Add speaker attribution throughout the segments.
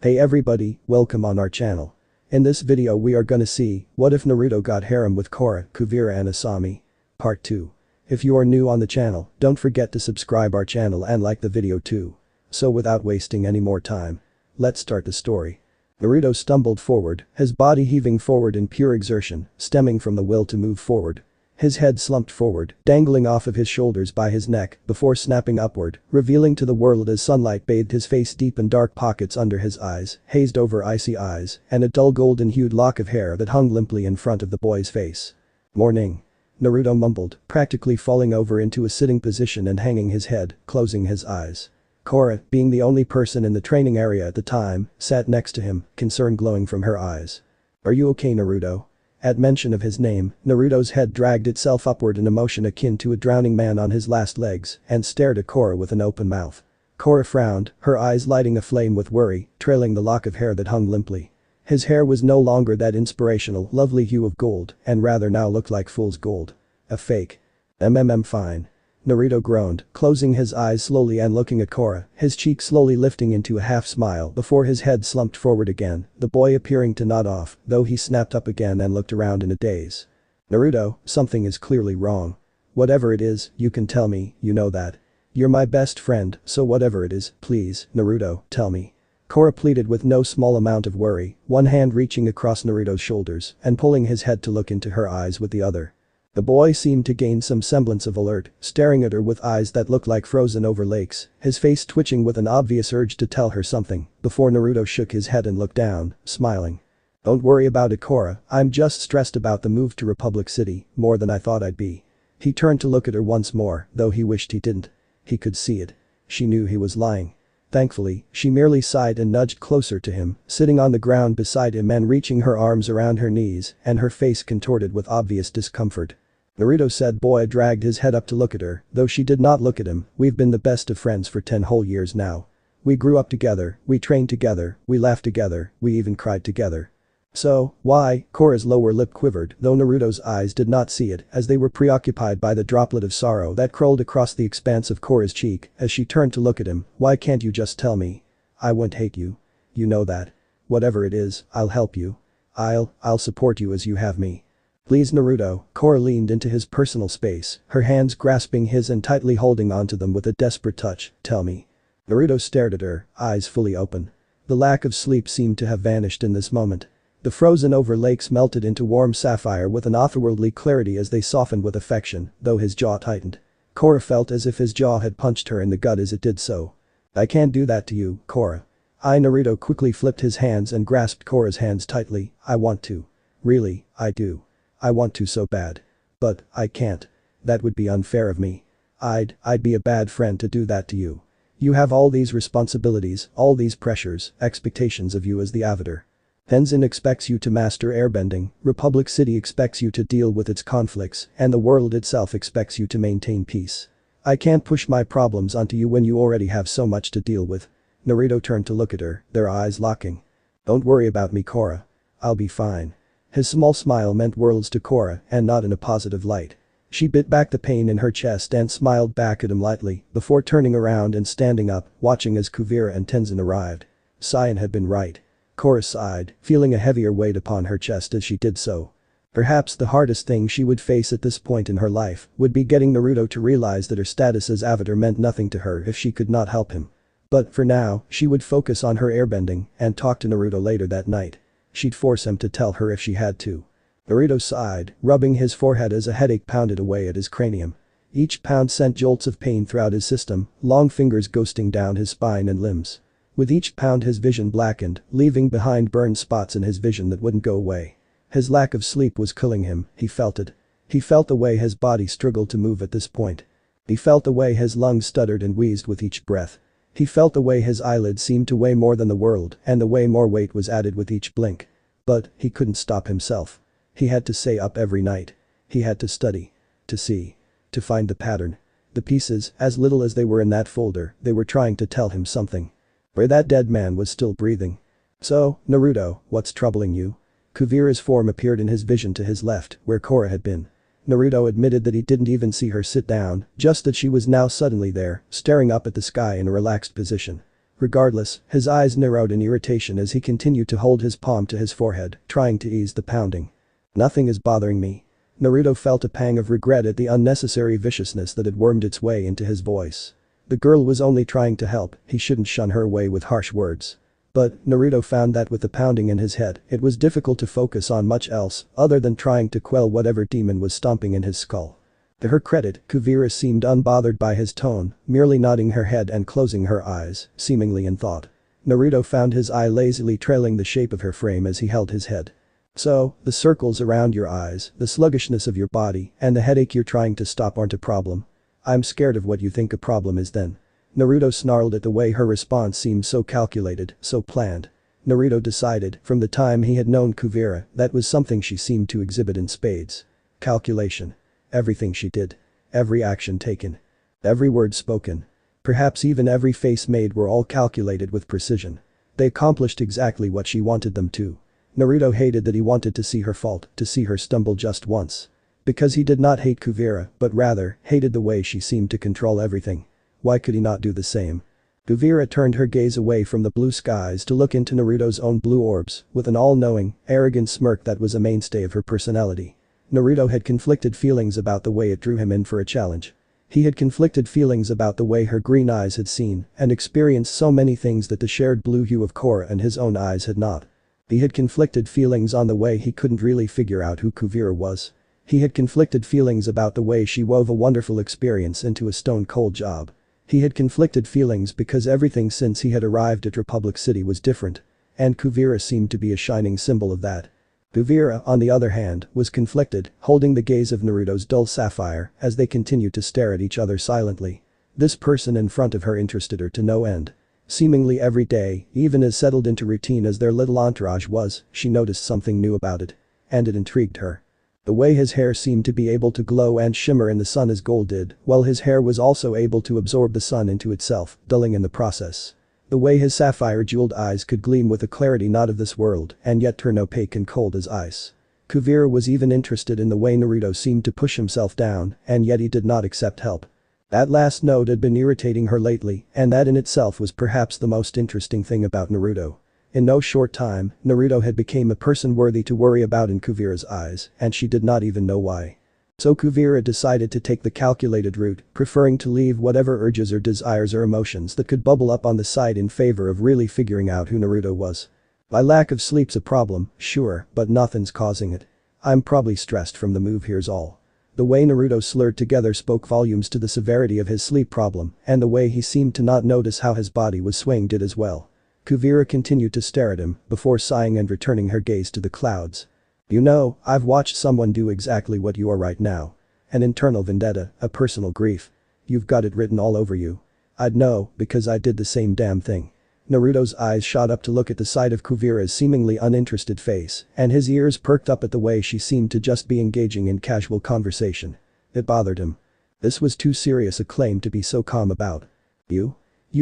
Speaker 1: Hey everybody, welcome on our channel. In this video we are gonna see, what if Naruto got harem with Korra, Kuvira and Asami? Part 2. If you are new on the channel, don't forget to subscribe our channel and like the video too. So without wasting any more time, let's start the story. Naruto stumbled forward, his body heaving forward in pure exertion, stemming from the will to move forward. His head slumped forward, dangling off of his shoulders by his neck, before snapping upward, revealing to the world as sunlight bathed his face deep in dark pockets under his eyes, hazed over icy eyes, and a dull golden-hued lock of hair that hung limply in front of the boy's face. Morning. Naruto mumbled, practically falling over into a sitting position and hanging his head, closing his eyes. Korra, being the only person in the training area at the time, sat next to him, concern glowing from her eyes. "Are you okay, Naruto?" At mention of his name, Naruto's head dragged itself upward in a motion akin to a drowning man on his last legs and stared at Korra with an open mouth. Korra frowned, her eyes lighting aflame with worry, trailing the lock of hair that hung limply. His hair was no longer that inspirational, lovely hue of gold, and rather now looked like fool's gold. A fake. Fine. Naruto groaned, closing his eyes slowly and looking at Korra, his cheek slowly lifting into a half smile before his head slumped forward again, the boy appearing to nod off, though he snapped up again and looked around in a daze. "Naruto, something is clearly wrong. Whatever it is, you can tell me, you know that. You're my best friend, so whatever it is, please, Naruto, tell me." Korra pleaded with no small amount of worry, one hand reaching across Naruto's shoulders and pulling his head to look into her eyes with the other. The boy seemed to gain some semblance of alert, staring at her with eyes that looked like frozen over lakes, his face twitching with an obvious urge to tell her something, before Naruto shook his head and looked down, smiling. "Don't worry about it, Korra, I'm just stressed about the move to Republic City, more than I thought I'd be." He turned to look at her once more, though he wished he didn't. He could see it. She knew he was lying. Thankfully, she merely sighed and nudged closer to him, sitting on the ground beside him and reaching her arms around her knees, and her face contorted with obvious discomfort. Naruto said. Boy dragged his head up to look at her, though she did not look at him. "We've been the best of friends for 10 whole years now. We grew up together, we trained together, we laughed together, we even cried together." "So, why?" Korra's lower lip quivered, though Naruto's eyes did not see it, as they were preoccupied by the droplet of sorrow that crawled across the expanse of Korra's cheek as she turned to look at him. "Why can't you just tell me? I won't hate you. You know that. Whatever it is, I'll help you. I'll support you as you have me. Please, Naruto." Korra leaned into his personal space, her hands grasping his and tightly holding onto them with a desperate touch. "Tell me." Naruto stared at her, eyes fully open. The lack of sleep seemed to have vanished in this moment. The frozen over lakes melted into warm sapphire with an otherworldly clarity as they softened with affection, though his jaw tightened. Korra felt as if his jaw had punched her in the gut as it did so. "I can't do that to you, Korra." Naruto quickly flipped his hands and grasped Korra's hands tightly. "I want to. Really, I do. I want to so bad. But, I can't. That would be unfair of me. I'd be a bad friend to do that to you. You have all these responsibilities, all these pressures, expectations of you as the avatar. Tenzin expects you to master airbending, Republic City expects you to deal with its conflicts, and the world itself expects you to maintain peace. I can't push my problems onto you when you already have so much to deal with." Naruto turned to look at her, their eyes locking. "Don't worry about me, Korra. I'll be fine." His small smile meant worlds to Korra, and not in a positive light. She bit back the pain in her chest and smiled back at him lightly, before turning around and standing up, watching as Kuvira and Tenzin arrived. Saiyan had been right. Korra sighed, feeling a heavier weight upon her chest as she did so. Perhaps the hardest thing she would face at this point in her life would be getting Naruto to realize that her status as avatar meant nothing to her if she could not help him. But for now, she would focus on her airbending and talk to Naruto later that night. She'd force him to tell her if she had to. Naruto sighed, rubbing his forehead as a headache pounded away at his cranium. Each pound sent jolts of pain throughout his system, long fingers ghosting down his spine and limbs. With each pound his vision blackened, leaving behind burned spots in his vision that wouldn't go away. His lack of sleep was killing him, he felt it. He felt the way his body struggled to move at this point. He felt the way his lungs stuttered and wheezed with each breath. He felt the way his eyelids seemed to weigh more than the world and the way more weight was added with each blink. But, he couldn't stop himself. He had to stay up every night. He had to study. To see. To find the pattern. The pieces, as little as they were in that folder, they were trying to tell him something. Where that dead man was still breathing. "So, Naruto, what's troubling you?" Kuvira's form appeared in his vision to his left, where Korra had been. Naruto admitted that he didn't even see her sit down, just that she was now suddenly there, staring up at the sky in a relaxed position. Regardless, his eyes narrowed in irritation as he continued to hold his palm to his forehead, trying to ease the pounding. Nothing is bothering me. Naruto felt a pang of regret at the unnecessary viciousness that had wormed its way into his voice. The girl was only trying to help, he shouldn't shun her away with harsh words. But, Naruto found that with the pounding in his head, it was difficult to focus on much else other than trying to quell whatever demon was stomping in his skull. To her credit, Kuvira seemed unbothered by his tone, merely nodding her head and closing her eyes, seemingly in thought. Naruto found his eye lazily trailing the shape of her frame as he held his head. So, the circles around your eyes, the sluggishness of your body, and the headache you're trying to stop aren't a problem. I'm scared of what you think a problem is then. Naruto snarled at the way her response seemed so calculated, so planned. Naruto decided, from the time he had known Kuvira, that was something she seemed to exhibit in spades. Calculation. Everything she did. Every action taken. Every word spoken. Perhaps even every face made were all calculated with precision. They accomplished exactly what she wanted them to. Naruto hated that he wanted to see her fault, to see her stumble just once. Because he did not hate Kuvira, but rather, hated the way she seemed to control everything. Why could he not do the same? Kuvira turned her gaze away from the blue skies to look into Naruto's own blue orbs, with an all-knowing, arrogant smirk that was a mainstay of her personality. Naruto had conflicted feelings about the way it drew him in for a challenge. He had conflicted feelings about the way her green eyes had seen and experienced so many things that the shared blue hue of Korra and his own eyes had not. He had conflicted feelings on the way he couldn't really figure out who Kuvira was. He had conflicted feelings about the way she wove a wonderful experience into a stone-cold job. He had conflicted feelings because everything since he had arrived at Republic City was different. And Kuvira seemed to be a shining symbol of that. Kuvira, on the other hand, was conflicted, holding the gaze of Naruto's dull sapphire as they continued to stare at each other silently. This person in front of her interested her to no end. Seemingly every day, even as settled into routine as their little entourage was, she noticed something new about it. And it intrigued her. The way his hair seemed to be able to glow and shimmer in the sun as gold did, while his hair was also able to absorb the sun into itself, dulling in the process. The way his sapphire-jeweled eyes could gleam with a clarity not of this world and yet turn opaque and cold as ice. Kuvira was even interested in the way Naruto seemed to push himself down and yet he did not accept help. That last note had been irritating her lately and that in itself was perhaps the most interesting thing about Naruto. In no short time, Naruto had become a person worthy to worry about in Kuvira's eyes and she did not even know why. So Kuvira decided to take the calculated route, preferring to leave whatever urges or desires or emotions that could bubble up on the side in favor of really figuring out who Naruto was. My lack of sleep's a problem, sure, but nothing's causing it. I'm probably stressed from the move, here's all. The way Naruto slurred together spoke volumes to the severity of his sleep problem, and the way he seemed to not notice how his body was swaying did as well. Kuvira continued to stare at him, before sighing and returning her gaze to the clouds. You know, I've watched someone do exactly what you are right now. An internal vendetta, a personal grief. You've got it written all over you. I'd know, because I did the same damn thing. Naruto's eyes shot up to look at the side of Kuvira's seemingly uninterested face, and his ears perked up at the way she seemed to just be engaging in casual conversation. It bothered him. This was too serious a claim to be so calm about. You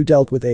Speaker 1: dealt with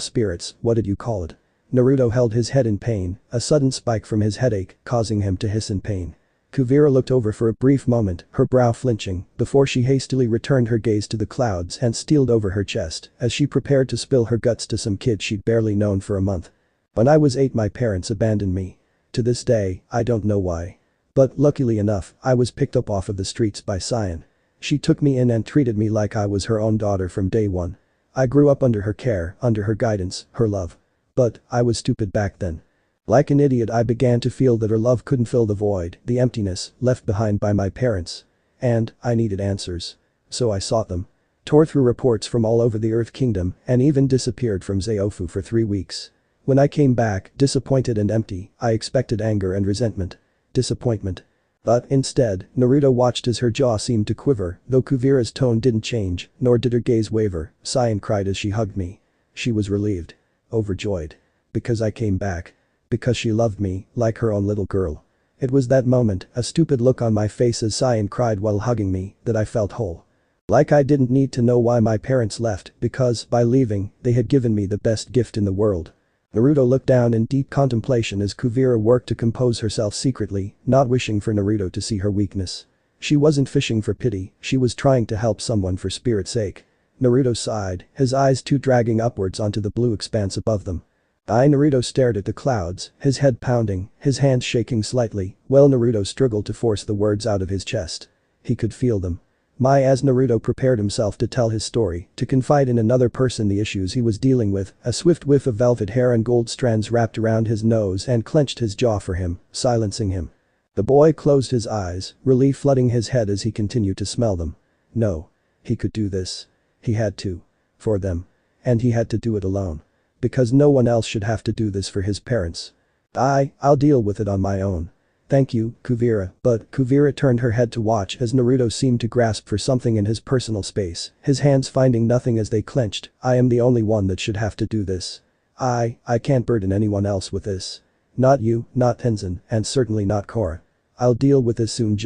Speaker 1: spirits, what did you call it? Naruto held his head in pain, a sudden spike from his headache, causing him to hiss in pain. Kuvira looked over for a brief moment, her brow flinching, before she hastily returned her gaze to the clouds and steeled over her chest as she prepared to spill her guts to some kid she'd barely known for a month. When I was 8 my parents abandoned me. To this day, I don't know why. But luckily enough, I was picked up off of the streets by Cyan. She took me in and treated me like I was her own daughter from day one. I grew up under her care, under her guidance, her love. But, I was stupid back then. Like an idiot I began to feel that her love couldn't fill the void, the emptiness, left behind by my parents. And, I needed answers. So I sought them. Tore through reports from all over the Earth Kingdom and even disappeared from Zeofu for 3 weeks. When I came back, disappointed and empty, I expected anger and resentment. Disappointment. But, instead, Naruto watched as her jaw seemed to quiver, though Kuvira's tone didn't change, nor did her gaze waver. Cyan cried as she hugged me. She was relieved. Overjoyed. Because I came back. Because she loved me, like her own little girl. It was that moment, a stupid look on my face as Cyan cried while hugging me, that I felt whole. Like I didn't need to know why my parents left, because, by leaving, they had given me the best gift in the world. Naruto looked down in deep contemplation as Kuvira worked to compose herself secretly, not wishing for Naruto to see her weakness. She wasn't fishing for pity, she was trying to help someone for spirit's sake. Naruto sighed, his eyes too dragging upwards onto the blue expanse above them. Naruto stared at the clouds, his head pounding, his hands shaking slightly, while Naruto struggled to force the words out of his chest. He could feel them. As Naruto prepared himself to tell his story, to confide in another person the issues he was dealing with, a swift whiff of velvet hair and gold strands wrapped around his nose and clenched his jaw for him, silencing him. The boy closed his eyes, relief flooding his head as he continued to smell them. No. He could do this. He had to. For them. And he had to do it alone. Because no one else should have to do this for his parents. I'll deal with it on my own. Thank you, Kuvira, but Kuvira turned her head to watch as Naruto seemed to grasp for something in his personal space, his hands finding nothing as they clenched. I am the only one that should have to do this. I can't burden anyone else with this. Not you, not Tenzin, and certainly not Korra. I'll deal with this soon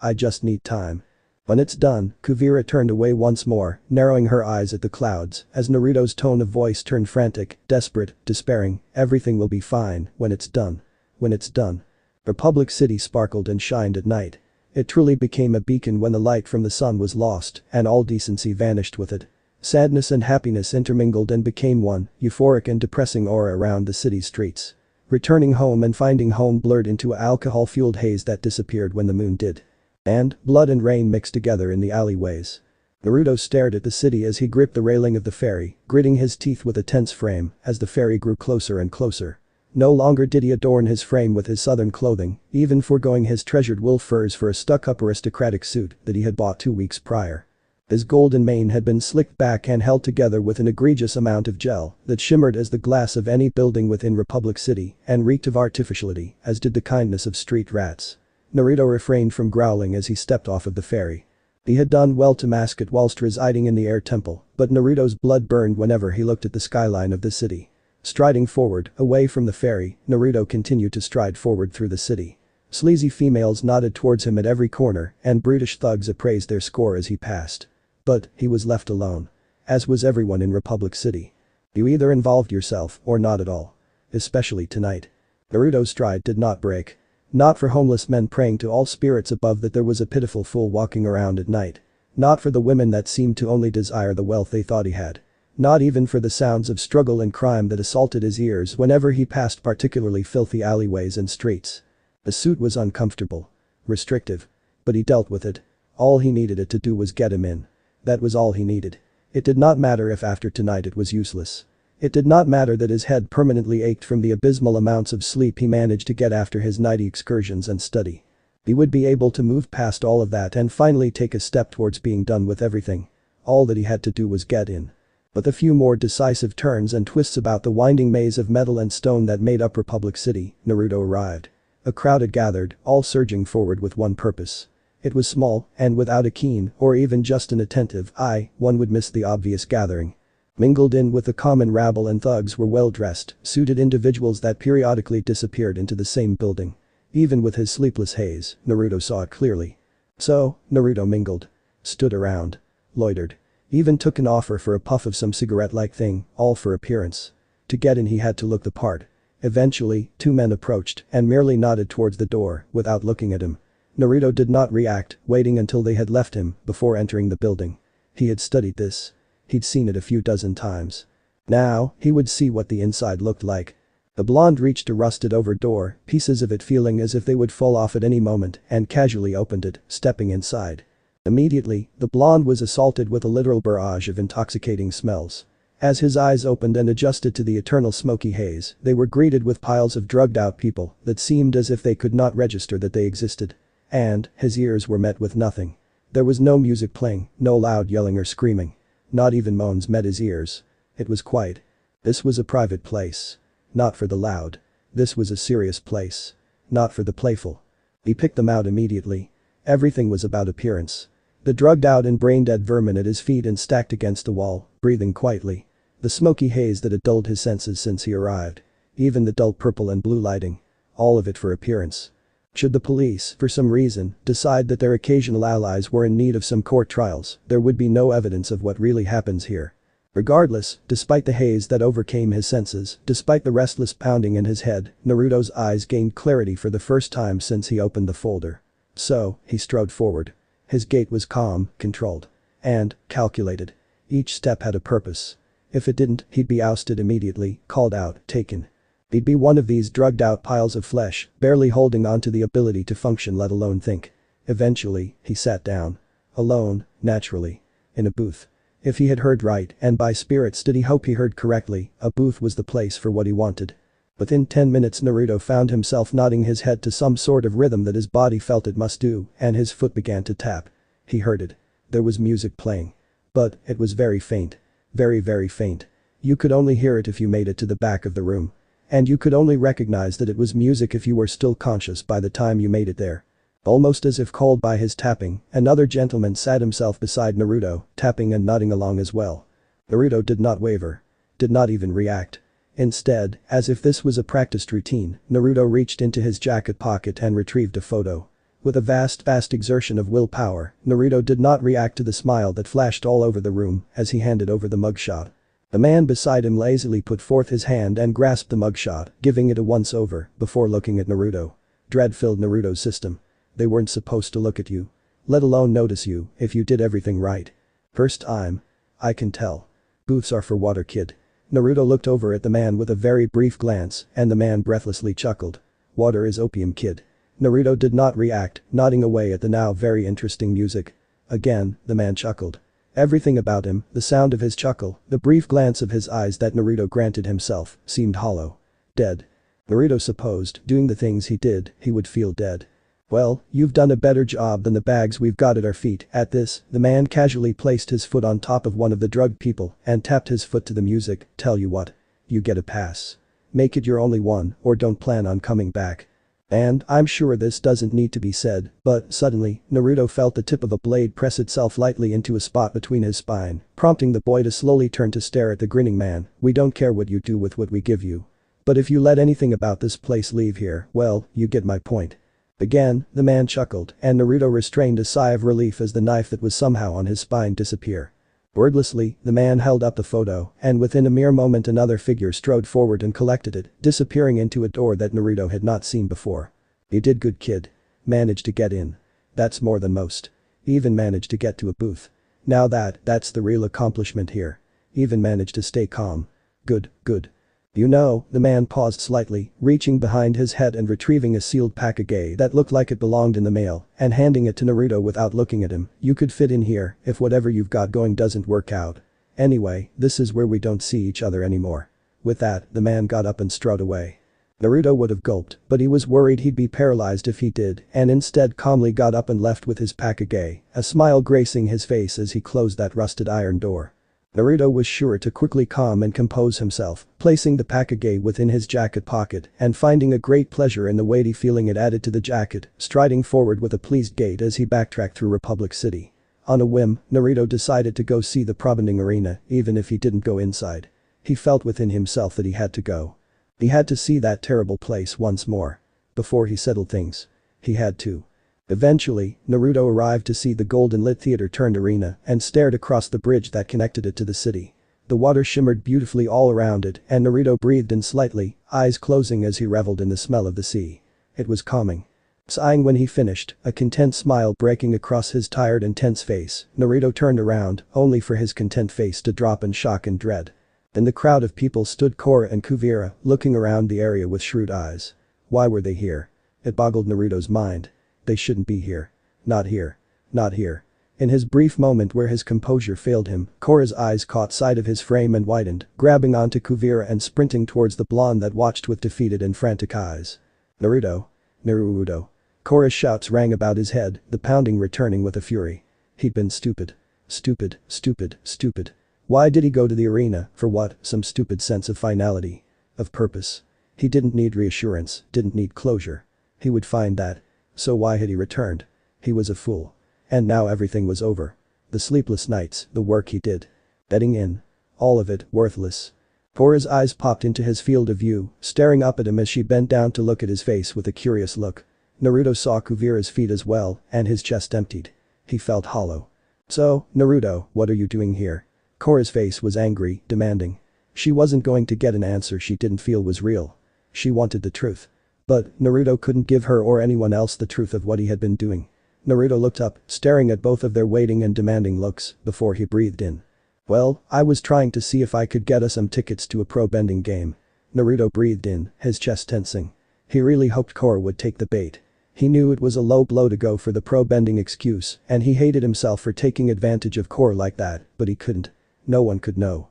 Speaker 1: I just need time. When it's done, Kuvira turned away once more, narrowing her eyes at the clouds, as Naruto's tone of voice turned frantic, desperate, despairing. Everything will be fine when it's done. When it's done. Republic City sparkled and shined at night. It truly became a beacon when the light from the sun was lost and all decency vanished with it. Sadness and happiness intermingled and became one, euphoric and depressing aura around the city's streets. Returning home and finding home blurred into an alcohol-fueled haze that disappeared when the moon did. And blood and rain mixed together in the alleyways. Naruto stared at the city as he gripped the railing of the ferry, gritting his teeth with a tense frame as the ferry grew closer and closer. No longer did he adorn his frame with his southern clothing, even foregoing his treasured wool furs for a stuck-up aristocratic suit that he had bought 2 weeks prior. His golden mane had been slicked back and held together with an egregious amount of gel that shimmered as the glass of any building within Republic City and reeked of artificiality, as did the kindness of street rats. Naruto refrained from growling as he stepped off of the ferry. He had done well to mask it whilst residing in the air temple, but Naruto's blood burned whenever he looked at the skyline of the city. Striding forward, away from the ferry, Naruto continued to stride forward through the city. Sleazy females nodded towards him at every corner, and brutish thugs appraised their score as he passed. But, he was left alone. As was everyone in Republic City. You either involved yourself or not at all. Especially tonight. Naruto's stride did not break. Not for homeless men praying to all spirits above that there was a pitiful fool walking around at night. Not for the women that seemed to only desire the wealth they thought he had. Not even for the sounds of struggle and crime that assaulted his ears whenever he passed particularly filthy alleyways and streets. The suit was uncomfortable. Restrictive. But he dealt with it. All he needed it to do was get him in. That was all he needed. It did not matter if after tonight it was useless. It did not matter that his head permanently ached from the abysmal amounts of sleep he managed to get after his nighty excursions and study. He would be able to move past all of that and finally take a step towards being done with everything. All that he had to do was get in. With a few more decisive turns and twists about the winding maze of metal and stone that made up Republic City, Naruto arrived. A crowd had gathered, all surging forward with one purpose. It was small, and without a keen, or even just an attentive eye, one would miss the obvious gathering. Mingled in with the common rabble and thugs were well-dressed, suited individuals that periodically disappeared into the same building. Even with his sleepless haze, Naruto saw it clearly. So, Naruto mingled. Stood around. Loitered. Even took an offer for a puff of some cigarette-like thing, all for appearance. To get in he had to look the part. Eventually, 2 men approached and merely nodded towards the door without looking at him. Naruto did not react, waiting until they had left him before entering the building. He had studied this. He'd seen it a few dozen times. Now, he would see what the inside looked like. The blonde reached a rusted-over door, pieces of it feeling as if they would fall off at any moment, and casually opened it, stepping inside. Immediately, the blonde was assaulted with a literal barrage of intoxicating smells. As his eyes opened and adjusted to the eternal smoky haze, they were greeted with piles of drugged-out people that seemed as if they could not register that they existed. And, his ears were met with nothing. There was no music playing, no loud yelling or screaming. Not even moans met his ears. It was quiet. This was a private place. Not for the loud. This was a serious place. Not for the playful. He picked them out immediately. Everything was about appearance. The drugged-out and brain-dead vermin at his feet and stacked against the wall, breathing quietly. The smoky haze that had dulled his senses since he arrived. Even the dull purple and blue lighting. All of it for appearance. Should the police, for some reason, decide that their occasional allies were in need of some court trials, there would be no evidence of what really happens here. Regardless, despite the haze that overcame his senses, despite the restless pounding in his head, Naruto's eyes gained clarity for the first time since he opened the folder. So, he strode forward. His gait was calm, controlled. And, calculated. Each step had a purpose. If it didn't, he'd be ousted immediately, called out, taken. He'd be one of these drugged out piles of flesh, barely holding on to the ability to function let alone think. Eventually, he sat down. Alone, naturally. In a booth. If he had heard right, and by spirits did he hope he heard correctly, a booth was the place for what he wanted. Within 10 minutes Naruto found himself nodding his head to some sort of rhythm that his body felt it must do, and his foot began to tap. He heard it. There was music playing. But, it was very faint. Very very faint. You could only hear it if you made it to the back of the room. And you could only recognize that it was music if you were still conscious by the time you made it there. Almost as if called by his tapping, another gentleman sat himself beside Naruto, tapping and nodding along as well. Naruto did not waver. Did not even react. Instead, as if this was a practiced routine, Naruto reached into his jacket pocket and retrieved a photo. With a vast exertion of willpower, Naruto did not react to the smile that flashed all over the room as he handed over the mugshot. The man beside him lazily put forth his hand and grasped the mugshot, giving it a once-over, before looking at Naruto. Dread filled Naruto's system. They weren't supposed to look at you. Let alone notice you, if you did everything right. First time. I can tell. Booths are for water kid. Naruto looked over at the man with a very brief glance, and the man breathlessly chuckled. Water is opium kid. Naruto did not react, nodding away at the now very interesting music. Again, the man chuckled. Everything about him, the sound of his chuckle, the brief glance of his eyes that Naruto granted himself, seemed hollow. Dead. Naruto supposed, doing the things he did, he would feel dead. Well, you've done a better job than the bags we've got at our feet. At this, the man casually placed his foot on top of one of the drugged people and tapped his foot to the music. Tell you what. You get a pass. Make it your only one or don't plan on coming back. And, I'm sure this doesn't need to be said, but suddenly, Naruto felt the tip of a blade press itself lightly into a spot between his spine, prompting the boy to slowly turn to stare at the grinning man. We don't care what you do with what we give you. But if you let anything about this place leave here, well, you get my point. Again, the man chuckled, and Naruto restrained a sigh of relief as the knife that was somehow on his spine disappeared. Wordlessly, the man held up the photo, and within a mere moment another figure strode forward and collected it, disappearing into a door that Naruto had not seen before. You did good kid. Managed to get in. That's more than most. Even managed to get to a booth. Now that's the real accomplishment here. Even managed to stay calm. Good, good. You know, the man paused slightly, reaching behind his head and retrieving a sealed package that looked like it belonged in the mail, and handing it to Naruto without looking at him. You could fit in here if whatever you've got going doesn't work out. Anyway, this is where we don't see each other anymore. With that, the man got up and strode away. Naruto would have gulped, but he was worried he'd be paralyzed if he did, and instead calmly got up and left with his package, a smile gracing his face as he closed that rusted iron door. Naruto was sure to quickly calm and compose himself, placing the package within his jacket pocket and finding a great pleasure in the weighty feeling it added to the jacket, striding forward with a pleased gait as he backtracked through Republic City. On a whim, Naruto decided to go see the prophetic arena, even if he didn't go inside. He felt within himself that he had to go. He had to see that terrible place once more. Before he settled things. He had to. Eventually, Naruto arrived to see the golden lit theater turned arena and stared across the bridge that connected it to the city. The water shimmered beautifully all around it and Naruto breathed in slightly, eyes closing as he reveled in the smell of the sea. It was calming. Sighing when he finished, a content smile breaking across his tired and tense face, Naruto turned around, only for his content face to drop in shock and dread. In the crowd of people stood Korra and Kuvira, looking around the area with shrewd eyes. Why were they here? It boggled Naruto's mind. They shouldn't be here. Not here. Not here. In his brief moment where his composure failed him, Korra's eyes caught sight of his frame and widened, grabbing onto Kuvira and sprinting towards the blonde that watched with defeated and frantic eyes. Naruto. Naruto. Korra's shouts rang about his head, the pounding returning with a fury. He'd been stupid. Stupid, stupid, stupid. Why did he go to the arena, for what? Some stupid sense of finality. Of purpose. He didn't need reassurance, didn't need closure. He would find that. So why had he returned? He was a fool. And now everything was over. The sleepless nights, the work he did. Bedding in. All of it, worthless. Korra's eyes popped into his field of view, staring up at him as she bent down to look at his face with a curious look. Naruto saw Kuvira's feet as well, and his chest emptied. He felt hollow. So, Naruto, what are you doing here? Korra's face was angry, demanding. She wasn't going to get an answer she didn't feel was real. She wanted the truth. But, Naruto couldn't give her or anyone else the truth of what he had been doing. Naruto looked up, staring at both of their waiting and demanding looks, before he breathed in. Well, I was trying to see if I could get us some tickets to a pro bending game. Naruto breathed in, his chest tensing. He really hoped Korra would take the bait. He knew it was a low blow to go for the pro bending excuse, and he hated himself for taking advantage of Korra like that, but he couldn't. No one could know.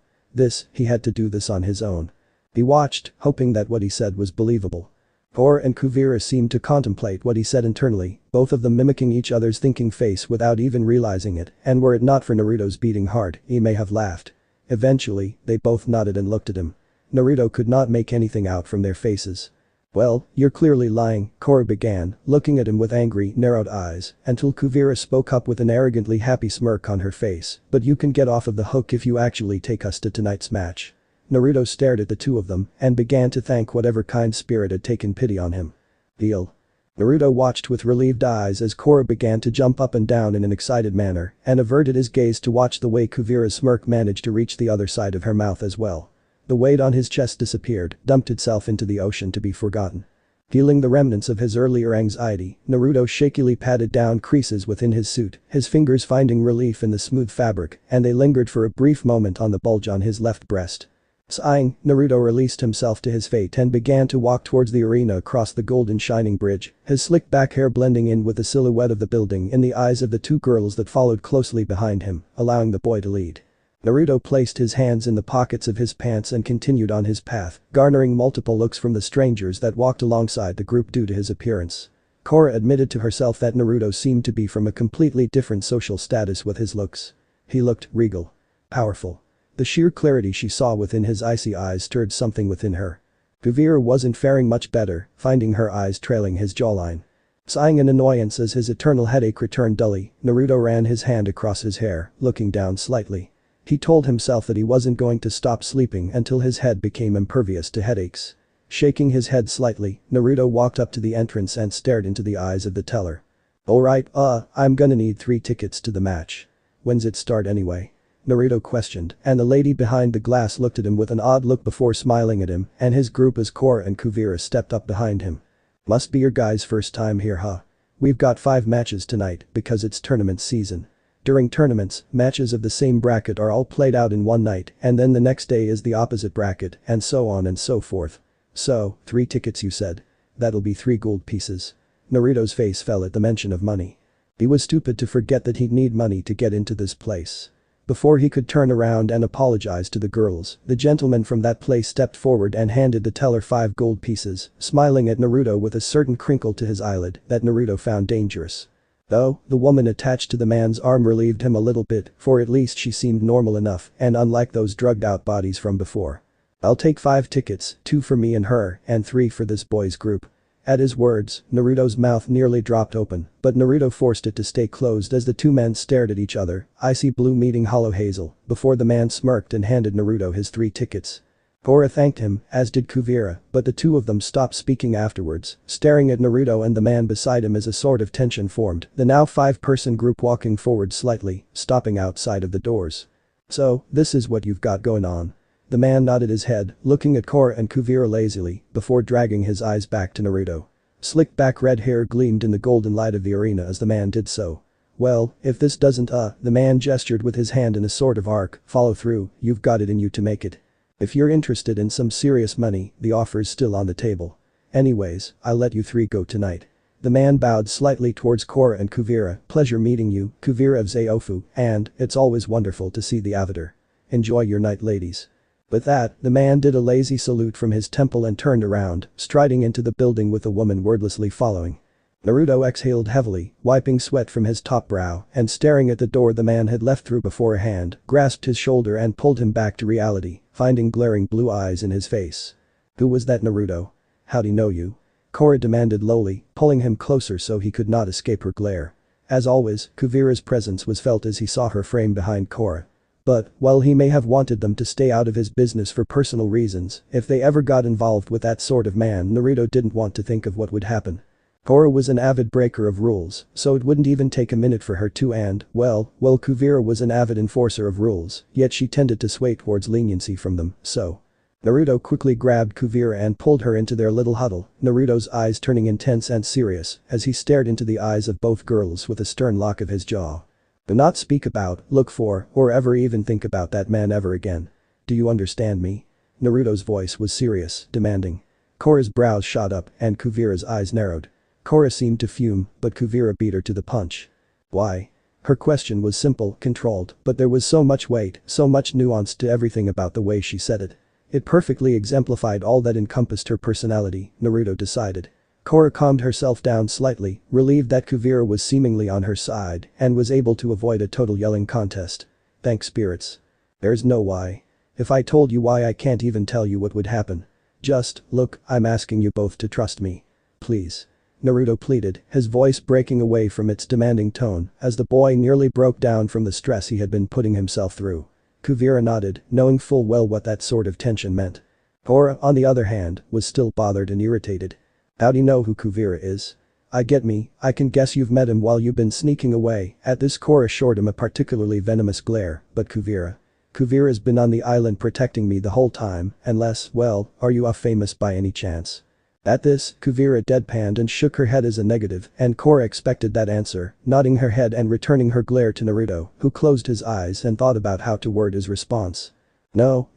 Speaker 1: He had to do this on his own. He watched, hoping that what he said was believable. Korra and Kuvira seemed to contemplate what he said internally, both of them mimicking each other's thinking face without even realizing it, and were it not for Naruto's beating heart, he may have laughed. Eventually, they both nodded and looked at him. Naruto could not make anything out from their faces. Well, you're clearly lying, Korra began, looking at him with angry, narrowed eyes, until Kuvira spoke up with an arrogantly happy smirk on her face, but you can get off of the hook if you actually take us to tonight's match. Naruto stared at the two of them and began to thank whatever kind spirit had taken pity on him. Deal. Naruto watched with relieved eyes as Korra began to jump up and down in an excited manner and averted his gaze to watch the way Kuvira's smirk managed to reach the other side of her mouth as well. The weight on his chest disappeared, dumped itself into the ocean to be forgotten. Feeling the remnants of his earlier anxiety, Naruto shakily patted down creases within his suit, his fingers finding relief in the smooth fabric, and they lingered for a brief moment on the bulge on his left breast. Sighing, Naruto released himself to his fate and began to walk towards the arena across the golden shining bridge, his slick back hair blending in with the silhouette of the building in the eyes of the two girls that followed closely behind him, allowing the boy to lead. Naruto placed his hands in the pockets of his pants and continued on his path, garnering multiple looks from the strangers that walked alongside the group due to his appearance. Korra admitted to herself that Naruto seemed to be from a completely different social status with his looks. He looked regal. Powerful. The sheer clarity she saw within his icy eyes stirred something within her. Kuvira wasn't faring much better, finding her eyes trailing his jawline. Sighing in annoyance as his eternal headache returned dully, Naruto ran his hand across his hair, looking down slightly. He told himself that he wasn't going to stop sleeping until his head became impervious to headaches. Shaking his head slightly, Naruto walked up to the entrance and stared into the eyes of the teller. Alright, I'm gonna need 3 tickets to the match. When's it start anyway? Naruto questioned, and the lady behind the glass looked at him with an odd look before smiling at him, and his group as Korra and Kuvira stepped up behind him. Must be your guys' first time here, huh? We've got 5 matches tonight because it's tournament season. During tournaments, matches of the same bracket are all played out in one night and then the next day is the opposite bracket and so on and so forth. So, 3 tickets you said? That'll be 3 gold pieces. Naruto's face fell at the mention of money. He was stupid to forget that he'd need money to get into this place. Before he could turn around and apologize to the girls, the gentleman from that place stepped forward and handed the teller 5 gold pieces, smiling at Naruto with a certain crinkle to his eyelid that Naruto found dangerous. Though, the woman attached to the man's arm relieved him a little bit, for at least she seemed normal enough and unlike those drugged out bodies from before. I'll take 5 tickets, 2 for me and her, and 3 for this boys' group. At his words, Naruto's mouth nearly dropped open, but Naruto forced it to stay closed as the two men stared at each other, icy blue meeting hollow hazel, before the man smirked and handed Naruto his 3 tickets. Korra thanked him, as did Kuvira, but the two of them stopped speaking afterwards, staring at Naruto and the man beside him as a sort of tension formed, the now 5-person group walking forward slightly, stopping outside of the doors. So, this is what you've got going on. The man nodded his head, looking at Korra and Kuvira lazily, before dragging his eyes back to Naruto. Slick back red hair gleamed in the golden light of the arena as the man did so. Well, if this doesn't the man gestured with his hand in a sort of arc, follow through, you've got it in you to make it. If you're interested in some serious money, the offer's still on the table. Anyways, I'll let you 3 go tonight. The man bowed slightly towards Korra and Kuvira, pleasure meeting you, Kuvira of Zaofu, and, it's always wonderful to see the avatar. Enjoy your night ladies. With that, the man did a lazy salute from his temple and turned around, striding into the building with the woman wordlessly following. Naruto exhaled heavily, wiping sweat from his top brow and staring at the door the man had left through before a hand grasped his shoulder and pulled him back to reality, finding glaring blue eyes in his face. Who was that, Naruto? How'd he know you? Korra demanded lowly, pulling him closer so he could not escape her glare. As always, Kuvira's presence was felt as he saw her frame behind Korra. But, while he may have wanted them to stay out of his business for personal reasons, if they ever got involved with that sort of man, Naruto didn't want to think of what would happen. Korra was an avid breaker of rules, so it wouldn't even take a minute for her to and, well, Kuvira was an avid enforcer of rules, yet she tended to sway towards leniency from them, so. Naruto quickly grabbed Kuvira and pulled her into their little huddle, Naruto's eyes turning intense and serious as he stared into the eyes of both girls with a stern lock of his jaw. Do not speak about, look for, or ever even think about that man ever again. Do you understand me? Naruto's voice was serious, demanding. Korra's brows shot up and Kuvira's eyes narrowed. Korra seemed to fume, but Kuvira beat her to the punch. Why? Her question was simple, controlled, but there was so much weight, so much nuance to everything about the way she said it. It perfectly exemplified all that encompassed her personality, Naruto decided. Korra calmed herself down slightly, relieved that Kuvira was seemingly on her side and was able to avoid a total yelling contest. Thanks spirits. There's no why. If I told you why I can't even tell you what would happen. Just, look, I'm asking you both to trust me. Please. Naruto pleaded, his voice breaking away from its demanding tone as the boy nearly broke down from the stress he had been putting himself through. Kuvira nodded, knowing full well what that sort of tension meant. Korra, on the other hand, was still bothered and irritated. How'd you know who Kuvira is? I can guess you've met him while you've been sneaking away. At this Korra shot him a particularly venomous glare, but Kuvira's been on the island protecting me the whole time, unless, well, are you famous by any chance? At this, Kuvira deadpanned and shook her head as a negative, and Korra expected that answer, nodding her head and returning her glare to Naruto, who closed his eyes and thought about how to word his response. No.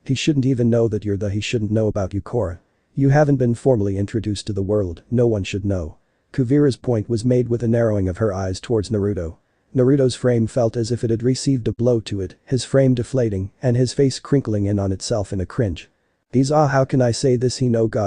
Speaker 1: He shouldn't even know that he shouldn't know about you, Korra. You haven't been formally introduced to the world, no one should know. Kuvira's point was made with a narrowing of her eyes towards Naruto. Naruto's frame felt as if it had received a blow to it, his frame deflating and his face crinkling in on itself in a cringe. How can I say this?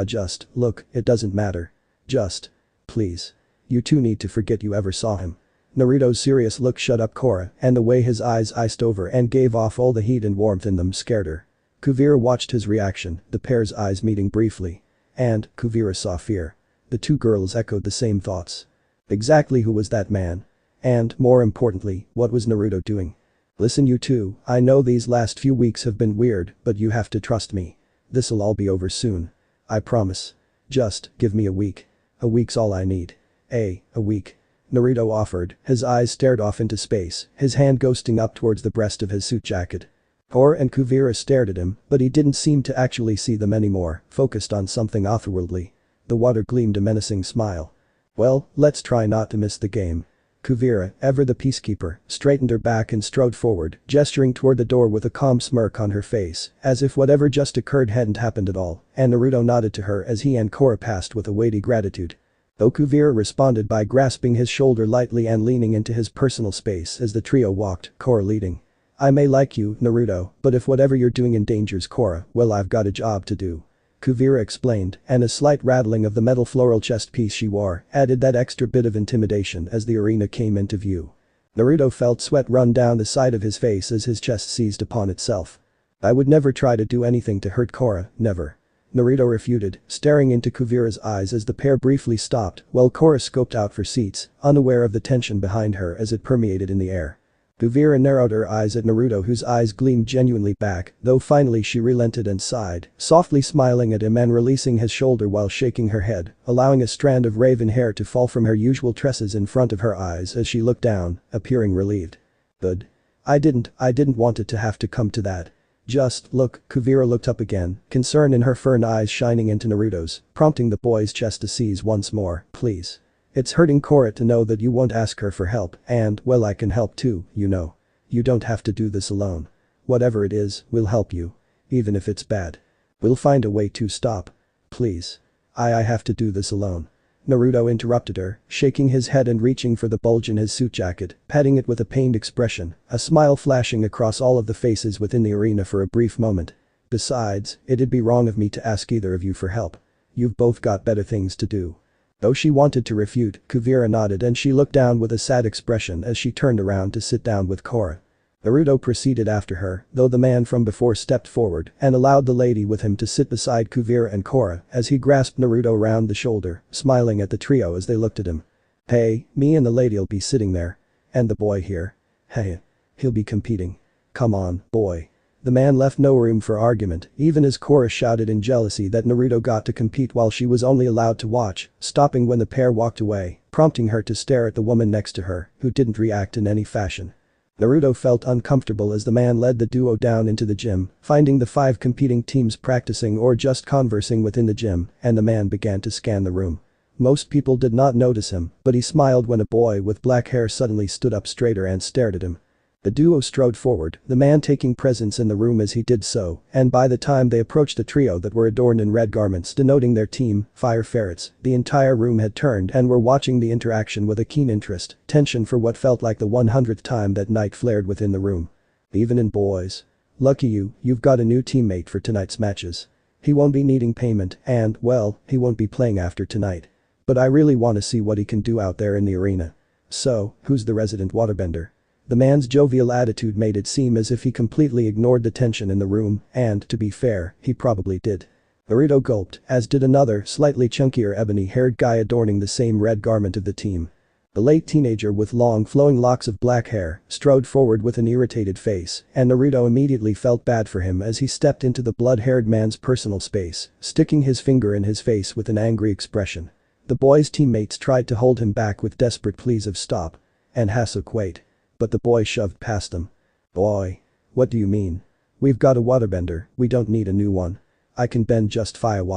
Speaker 1: Just, look, it doesn't matter. Just. Please. You two need to forget you ever saw him. Naruto's serious look shut up Korra, and the way his eyes iced over and gave off all the heat and warmth in them scared her. Kuvira watched his reaction, the pair's eyes meeting briefly. And, Kuvira saw fear. The two girls echoed the same thoughts. Exactly who was that man? And, more importantly, what was Naruto doing? Listen you two, I know these last few weeks have been weird, but you have to trust me. This'll all be over soon. I promise. Just, give me a week. A week's all I need. A week. Naruto offered, his eyes stared off into space, his hand ghosting up towards the breast of his suit jacket. Korra and Kuvira stared at him, but he didn't seem to actually see them anymore, focused on something otherworldly. The water gleamed a menacing smile. Well, let's try not to miss the game. Kuvira, ever the peacekeeper, straightened her back and strode forward, gesturing toward the door with a calm smirk on her face, as if whatever just occurred hadn't happened at all, and Naruto nodded to her as he and Korra passed with a weighty gratitude. Though Kuvira responded by grasping his shoulder lightly and leaning into his personal space as the trio walked, Korra leading. I may like you, Naruto, but if whatever you're doing endangers Korra, well I've got a job to do. Kuvira explained, and a slight rattling of the metal floral chest piece she wore added that extra bit of intimidation as the arena came into view. Naruto felt sweat run down the side of his face as his chest seized upon itself. I would never try to do anything to hurt Korra, never. Naruto refuted, staring into Kuvira's eyes as the pair briefly stopped while Korra scoped out for seats, unaware of the tension behind her as it permeated in the air. Kuvira narrowed her eyes at Naruto whose eyes gleamed genuinely back, though finally she relented and sighed, softly smiling at him and releasing his shoulder while shaking her head, allowing a strand of raven hair to fall from her usual tresses in front of her eyes as she looked down, appearing relieved. Good. I didn't want it to have to come to that. Just, look, Kuvira looked up again, concern in her fern eyes shining into Naruto's, prompting the boy's chest to seize once more, please. It's hurting Korra to know that you won't ask her for help and, well I can help too, you know. You don't have to do this alone. Whatever it is, we'll help you. Even if it's bad. We'll find a way to stop. Please. I have to do this alone. Naruto interrupted her, shaking his head and reaching for the bulge in his suit jacket, patting it with a pained expression, a smile flashing across all of the faces within the arena for a brief moment. Besides, it'd be wrong of me to ask either of you for help. You've both got better things to do. Though she wanted to refute, Kuvira nodded and she looked down with a sad expression as she turned around to sit down with Korra. Naruto proceeded after her, though the man from before stepped forward and allowed the lady with him to sit beside Kuvira and Korra as he grasped Naruto around the shoulder, smiling at the trio as they looked at him. Hey, me and the lady'll be sitting there. And the boy here. Hey. He'll be competing. Come on, boy. The man left no room for argument, even as Korra shouted in jealousy that Naruto got to compete while she was only allowed to watch, stopping when the pair walked away, prompting her to stare at the woman next to her, who didn't react in any fashion. Naruto felt uncomfortable as the man led the duo down into the gym, finding the 5 competing teams practicing or just conversing within the gym, and the man began to scan the room. Most people did not notice him, but he smiled when a boy with black hair suddenly stood up straighter and stared at him. The duo strode forward, the man taking presence in the room as he did so, and by the time they approached the trio that were adorned in red garments denoting their team, Fire Ferrets, the entire room had turned and were watching the interaction with a keen interest, tension for what felt like the 100th time that night flared within the room. Even in boys. Lucky you, you've got a new teammate for tonight's matches. He won't be needing payment and, well, he won't be playing after tonight. But I really want to see what he can do out there in the arena. So, who's the resident waterbender? The man's jovial attitude made it seem as if he completely ignored the tension in the room, and, to be fair, he probably did. Naruto gulped, as did another, slightly chunkier ebony-haired guy adorning the same red garment of the team. The late teenager with long flowing locks of black hair strode forward with an irritated face, and Naruto immediately felt bad for him as he stepped into the blood-haired man's personal space, sticking his finger in his face with an angry expression. The boy's teammates tried to hold him back with desperate pleas of stop. And Hasuk wait. But the boy shoved past them. Boy. What do you mean? We've got a waterbender, we don't need a new one. I can bend just fine.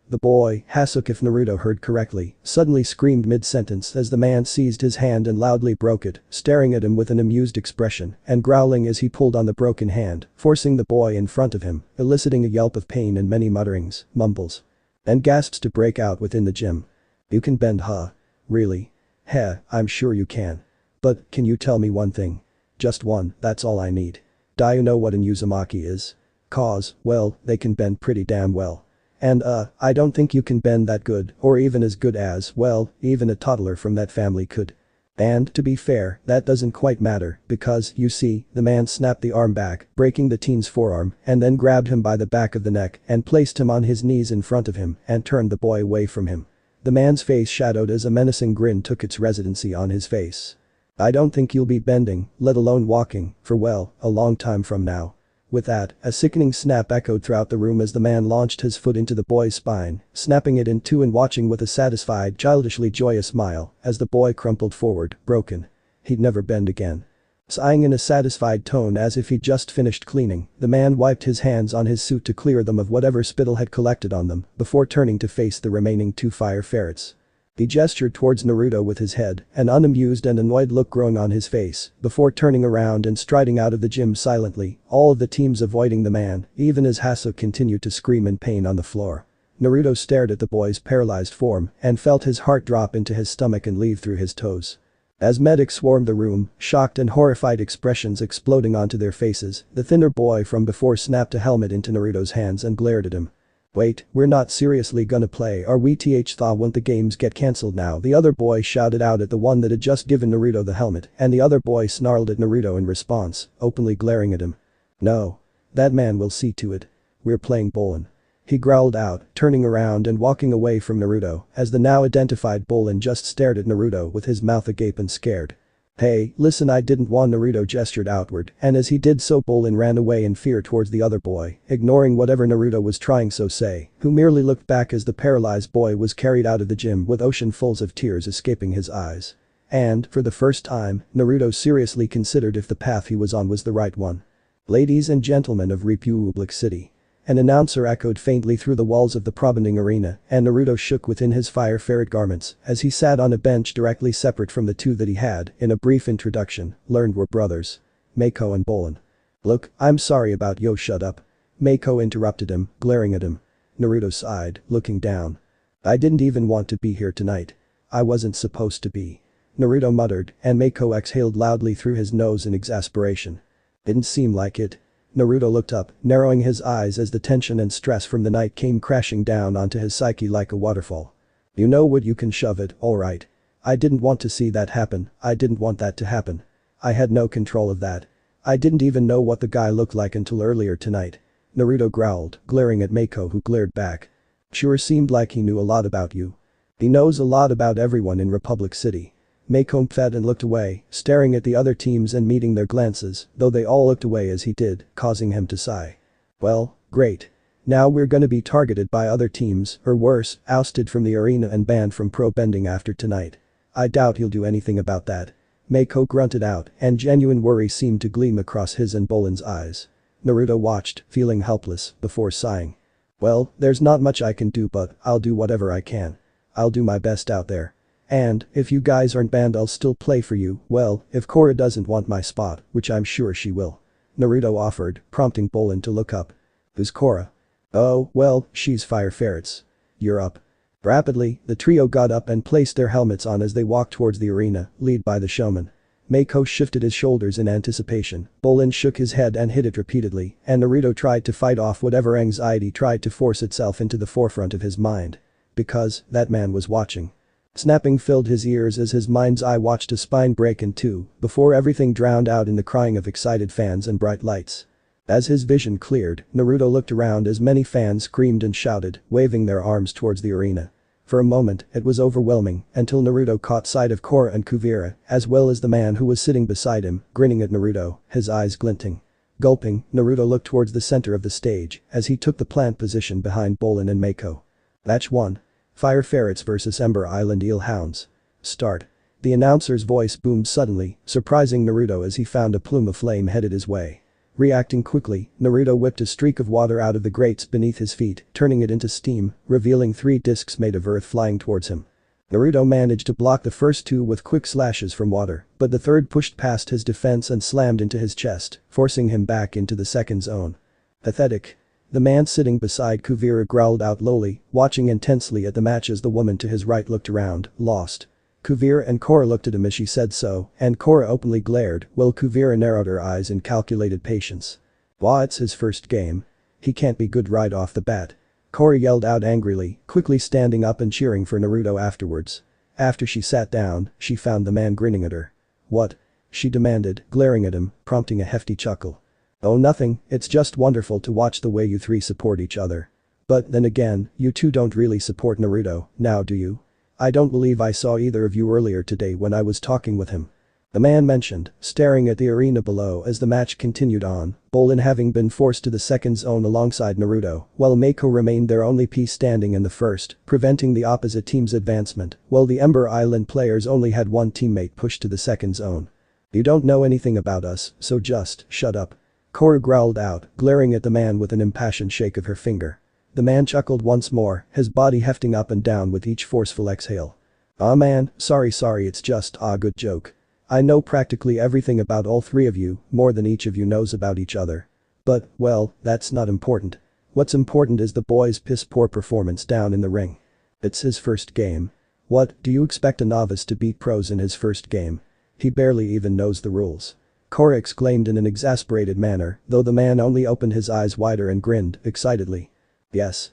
Speaker 1: The boy, Hasuk if Naruto heard correctly, suddenly screamed mid-sentence as the man seized his hand and loudly broke it, staring at him with an amused expression and growling as he pulled on the broken hand, forcing the boy in front of him, eliciting a yelp of pain and many mutterings, mumbles, and gasps to break out within the gym. You can bend, huh? Really? Heh, I'm sure you can. But, can you tell me one thing? Just one, that's all I need. Do you know what an Uzamaki is? Cause, well, they can bend pretty damn well. And I don't think you can bend that good, or even as good as, well, even a toddler from that family could. And, to be fair, that doesn't quite matter, because, you see, the man snapped the arm back, breaking the teen's forearm, and then grabbed him by the back of the neck and placed him on his knees in front of him and turned the boy away from him. The man's face shadowed as a menacing grin took its residency on his face. I don't think you'll be bending, let alone walking, for well, a long time from now. With that, a sickening snap echoed throughout the room as the man launched his foot into the boy's spine, snapping it in two and watching with a satisfied, childishly joyous smile as the boy crumpled forward, broken. He'd never bend again. Sighing in a satisfied tone as if he'd just finished cleaning, the man wiped his hands on his suit to clear them of whatever spittle had collected on them before turning to face the remaining two Fire Ferrets. He gestured towards Naruto with his head, an unamused and annoyed look growing on his face, before turning around and striding out of the gym silently, all of the teams avoiding the man, even as Hasuk continued to scream in pain on the floor. Naruto stared at the boy's paralyzed form and felt his heart drop into his stomach and leave through his toes. As medics swarmed the room, shocked and horrified expressions exploding onto their faces, the thinner boy from before snapped a helmet into Naruto's hands and glared at him. Wait, we're not seriously gonna play, are we? Thought won't the games get cancelled now? The other boy shouted out at the one that had just given Naruto the helmet, and the other boy snarled at Naruto in response, openly glaring at him. No. That man will see to it. We're playing bowling. He growled out, turning around and walking away from Naruto, as the now identified Bolin just stared at Naruto with his mouth agape and scared. Hey, listen, I didn't want. Naruto gestured outward, and as he did so Bolin ran away in fear towards the other boy, ignoring whatever Naruto was trying to say, who merely looked back as the paralyzed boy was carried out of the gym with oceanfuls of tears escaping his eyes. And, for the first time, Naruto seriously considered if the path he was on was the right one. Ladies and gentlemen of Republic City. An announcer echoed faintly through the walls of the probending arena, and Naruto shook within his Fire Ferret garments as he sat on a bench directly separate from the two that he had, in a brief introduction, learned were brothers. Mako and Bolin. Look, I'm sorry about yo. Shut up. Mako interrupted him, glaring at him. Naruto sighed, looking down. I didn't even want to be here tonight. I wasn't supposed to be. Naruto muttered, and Mako exhaled loudly through his nose in exasperation. Didn't seem like it. Naruto looked up, narrowing his eyes as the tension and stress from the night came crashing down onto his psyche like a waterfall. You know what, you can shove it, alright. I didn't want to see that happen, I didn't want that to happen. I had no control of that. I didn't even know what the guy looked like until earlier tonight. Naruto growled, glaring at Mako who glared back. Sure seemed like he knew a lot about you. He knows a lot about everyone in Republic City. Mako fed and looked away, staring at the other teams and meeting their glances, though they all looked away as he did, causing him to sigh. Well, great. Now we're gonna be targeted by other teams, or worse, ousted from the arena and banned from pro bending after tonight. I doubt he'll do anything about that. Mako grunted out, and genuine worry seemed to gleam across his and Bolin's eyes. Naruto watched, feeling helpless, before sighing. Well, there's not much I can do, but I'll do whatever I can. I'll do my best out there. And, if you guys aren't banned I'll still play for you, well, if Korra doesn't want my spot, which I'm sure she will. Naruto offered, prompting Bolin to look up. Who's Korra? Oh, well, she's Fire Ferrets. You're up. Rapidly, the trio got up and placed their helmets on as they walked towards the arena, led by the showman. Mako shifted his shoulders in anticipation, Bolin shook his head and hit it repeatedly, and Naruto tried to fight off whatever anxiety tried to force itself into the forefront of his mind. Because, that man was watching. Snapping filled his ears as his mind's eye watched a spine break in two, before everything drowned out in the crying of excited fans and bright lights. As his vision cleared, Naruto looked around as many fans screamed and shouted, waving their arms towards the arena. For a moment, it was overwhelming, until Naruto caught sight of Korra and Kuvira, as well as the man who was sitting beside him, grinning at Naruto, his eyes glinting. Gulping, Naruto looked towards the center of the stage, as he took the plant position behind Bolin and Mako. Match 1. Fire Ferrets vs Ember Island Eel Hounds. Start. The announcer's voice boomed suddenly, surprising Naruto as he found a plume of flame headed his way. Reacting quickly, Naruto whipped a streak of water out of the grates beneath his feet, turning it into steam, revealing 3 discs made of earth flying towards him. Naruto managed to block the first 2 with quick slashes from water, but the third pushed past his defense and slammed into his chest, forcing him back into the second zone. Pathetic. The man sitting beside Kuvira growled out lowly, watching intensely at the match as the woman to his right looked around, lost. Kuvira and Korra looked at him as she said so, and Korra openly glared, while Kuvira narrowed her eyes in calculated patience. Wah, it's his first game. He can't be good right off the bat. Korra yelled out angrily, quickly standing up and cheering for Naruto afterwards. After she sat down, she found the man grinning at her. What? She demanded, glaring at him, prompting a hefty chuckle. Oh nothing, it's just wonderful to watch the way you 3 support each other. But then again, you 2 don't really support Naruto, now do you? I don't believe I saw either of you earlier today when I was talking with him. The man mentioned, staring at the arena below as the match continued on, Bolin having been forced to the second zone alongside Naruto, while Mako remained their only piece standing in the first, preventing the opposite team's advancement, while the Ember Island players only had one teammate pushed to the second zone. You don't know anything about us, so just shut up. Korra growled out, glaring at the man with an impassioned shake of her finger. The man chuckled once more, his body hefting up and down with each forceful exhale. Aw man, sorry it's just a good joke. I know practically everything about all 3 of you, more than each of you knows about each other. But, well, that's not important. What's important is the boy's piss-poor performance down in the ring. It's his first game. What, do you expect a novice to beat pros in his first game? He barely even knows the rules. Korra exclaimed in an exasperated manner, though the man only opened his eyes wider and grinned, excitedly. Yes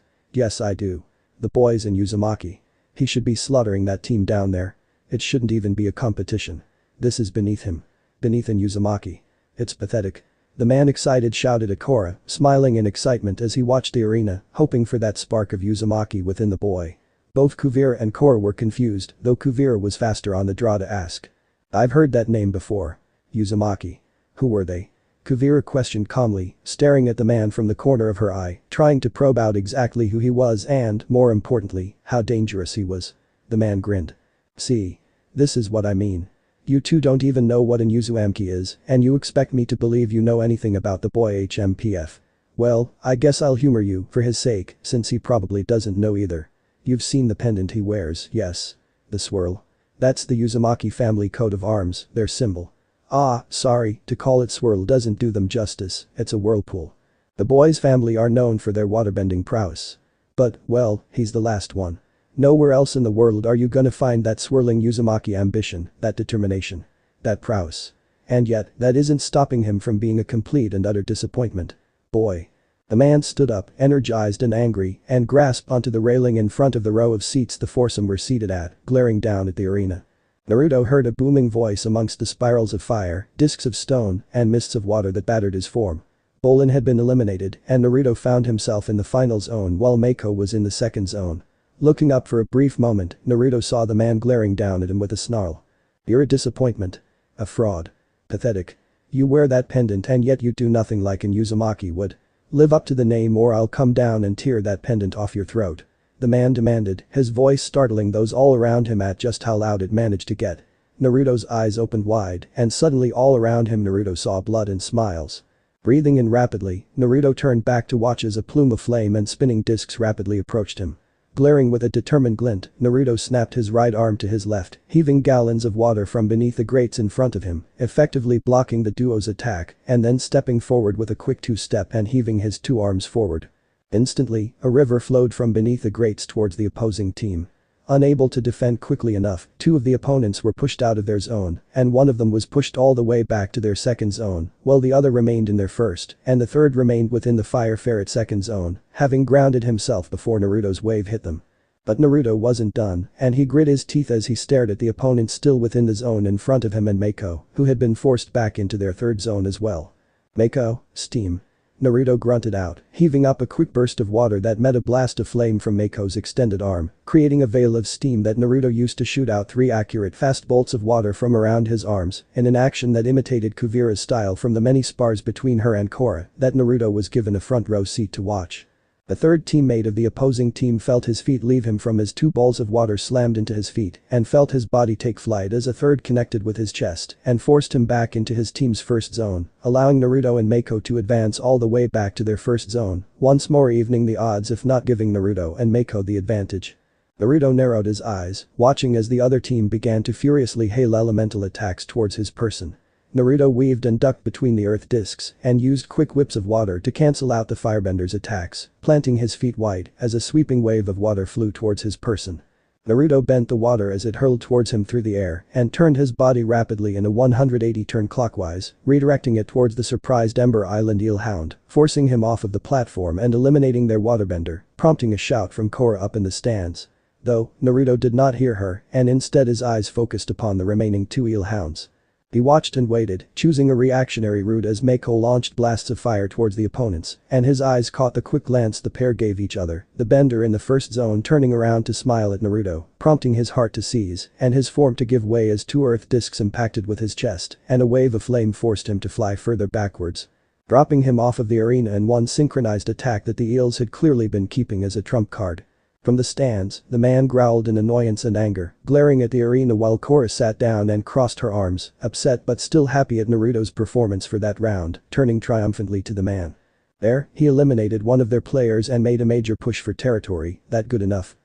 Speaker 1: I do. The boy's in Uzamaki. He should be slaughtering that team down there. It shouldn't even be a competition. This is beneath him. Beneath in Uzamaki. It's pathetic. The man excited shouted at Korra, smiling in excitement as he watched the arena, hoping for that spark of Uzamaki within the boy. Both Kuvira and Korra were confused, though Kuvira was faster on the draw to ask. I've heard that name before. Uzamaki. Who were they? Kuvira questioned calmly, staring at the man from the corner of her eye, trying to probe out exactly who he was and, more importantly, how dangerous he was. The man grinned. See. This is what I mean. You 2 don't even know what an Uzumaki is, and you expect me to believe you know anything about the boy HMPF. Well, I guess I'll humor you for his sake, since he probably doesn't know either. You've seen the pendant he wears, yes? The swirl. That's the Uzumaki family coat of arms, their symbol. Ah, sorry, to call it swirl doesn't do them justice, it's a whirlpool. The boy's family are known for their waterbending prowess. But, well, he's the last one. Nowhere else in the world are you gonna find that swirling Uzumaki ambition, that determination. That prowess. And yet, that isn't stopping him from being a complete and utter disappointment. Boy. The man stood up, energized and angry, and grasped onto the railing in front of the row of seats the foursome were seated at, glaring down at the arena. Naruto heard a booming voice amongst the spirals of fire, discs of stone, and mists of water that battered his form. Bolin had been eliminated, and Naruto found himself in the final zone while Mako was in the second zone. Looking up for a brief moment, Naruto saw the man glaring down at him with a snarl. You're a disappointment. A fraud. Pathetic. You wear that pendant and yet you do nothing like an Uzumaki would. Live up to the name or I'll come down and tear that pendant off your throat. The man demanded, his voice startling those all around him at just how loud it managed to get. Naruto's eyes opened wide, and suddenly all around him Naruto saw blood and smiles. Breathing in rapidly, Naruto turned back to watch as a plume of flame and spinning discs rapidly approached him. Glaring with a determined glint, Naruto snapped his right arm to his left, heaving gallons of water from beneath the grates in front of him, effectively blocking the duo's attack, and then stepping forward with a quick two-step and heaving his two arms forward. Instantly, a river flowed from beneath the grates towards the opposing team. Unable to defend quickly enough, two of the opponents were pushed out of their zone, and one of them was pushed all the way back to their second zone, while the other remained in their first, and the third remained within the Fire Ferret second zone, having grounded himself before Naruto's wave hit them. But Naruto wasn't done, and he grit his teeth as he stared at the opponents still within the zone in front of him and Mako, who had been forced back into their third zone as well. Mako, steam. Naruto grunted out, heaving up a quick burst of water that met a blast of flame from Mako's extended arm, creating a veil of steam that Naruto used to shoot out 3 accurate fast bolts of water from around his arms, in an action that imitated Kuvira's style from the many spars between her and Korra that Naruto was given a front row seat to watch. The third teammate of the opposing team felt his feet leave him from his 2 balls of water slammed into his feet and felt his body take flight as a third connected with his chest and forced him back into his team's first zone, allowing Naruto and Mako to advance all the way back to their first zone, once more evening the odds if not giving Naruto and Mako the advantage. Naruto narrowed his eyes, watching as the other team began to furiously hail elemental attacks towards his person. Naruto weaved and ducked between the earth discs and used quick whips of water to cancel out the firebender's attacks, planting his feet wide as a sweeping wave of water flew towards his person. Naruto bent the water as it hurled towards him through the air and turned his body rapidly in a 180 turn clockwise, redirecting it towards the surprised Ember Island eel hound, forcing him off of the platform and eliminating their waterbender, prompting a shout from Korra up in the stands. Though, Naruto did not hear her and instead his eyes focused upon the remaining 2 eel hounds. He watched and waited, choosing a reactionary route as Mako launched blasts of fire towards the opponents, and his eyes caught the quick glance the pair gave each other, the bender in the first zone turning around to smile at Naruto, prompting his heart to seize, and his form to give way as 2 earth discs impacted with his chest, and a wave of flame forced him to fly further backwards, dropping him off of the arena in one synchronized attack that the eels had clearly been keeping as a trump card. From the stands, the man growled in annoyance and anger, glaring at the arena while Korra sat down and crossed her arms, upset but still happy at Naruto's performance for that round, turning triumphantly to the man. There, he eliminated one of their players and made a major push for territory, that good enough,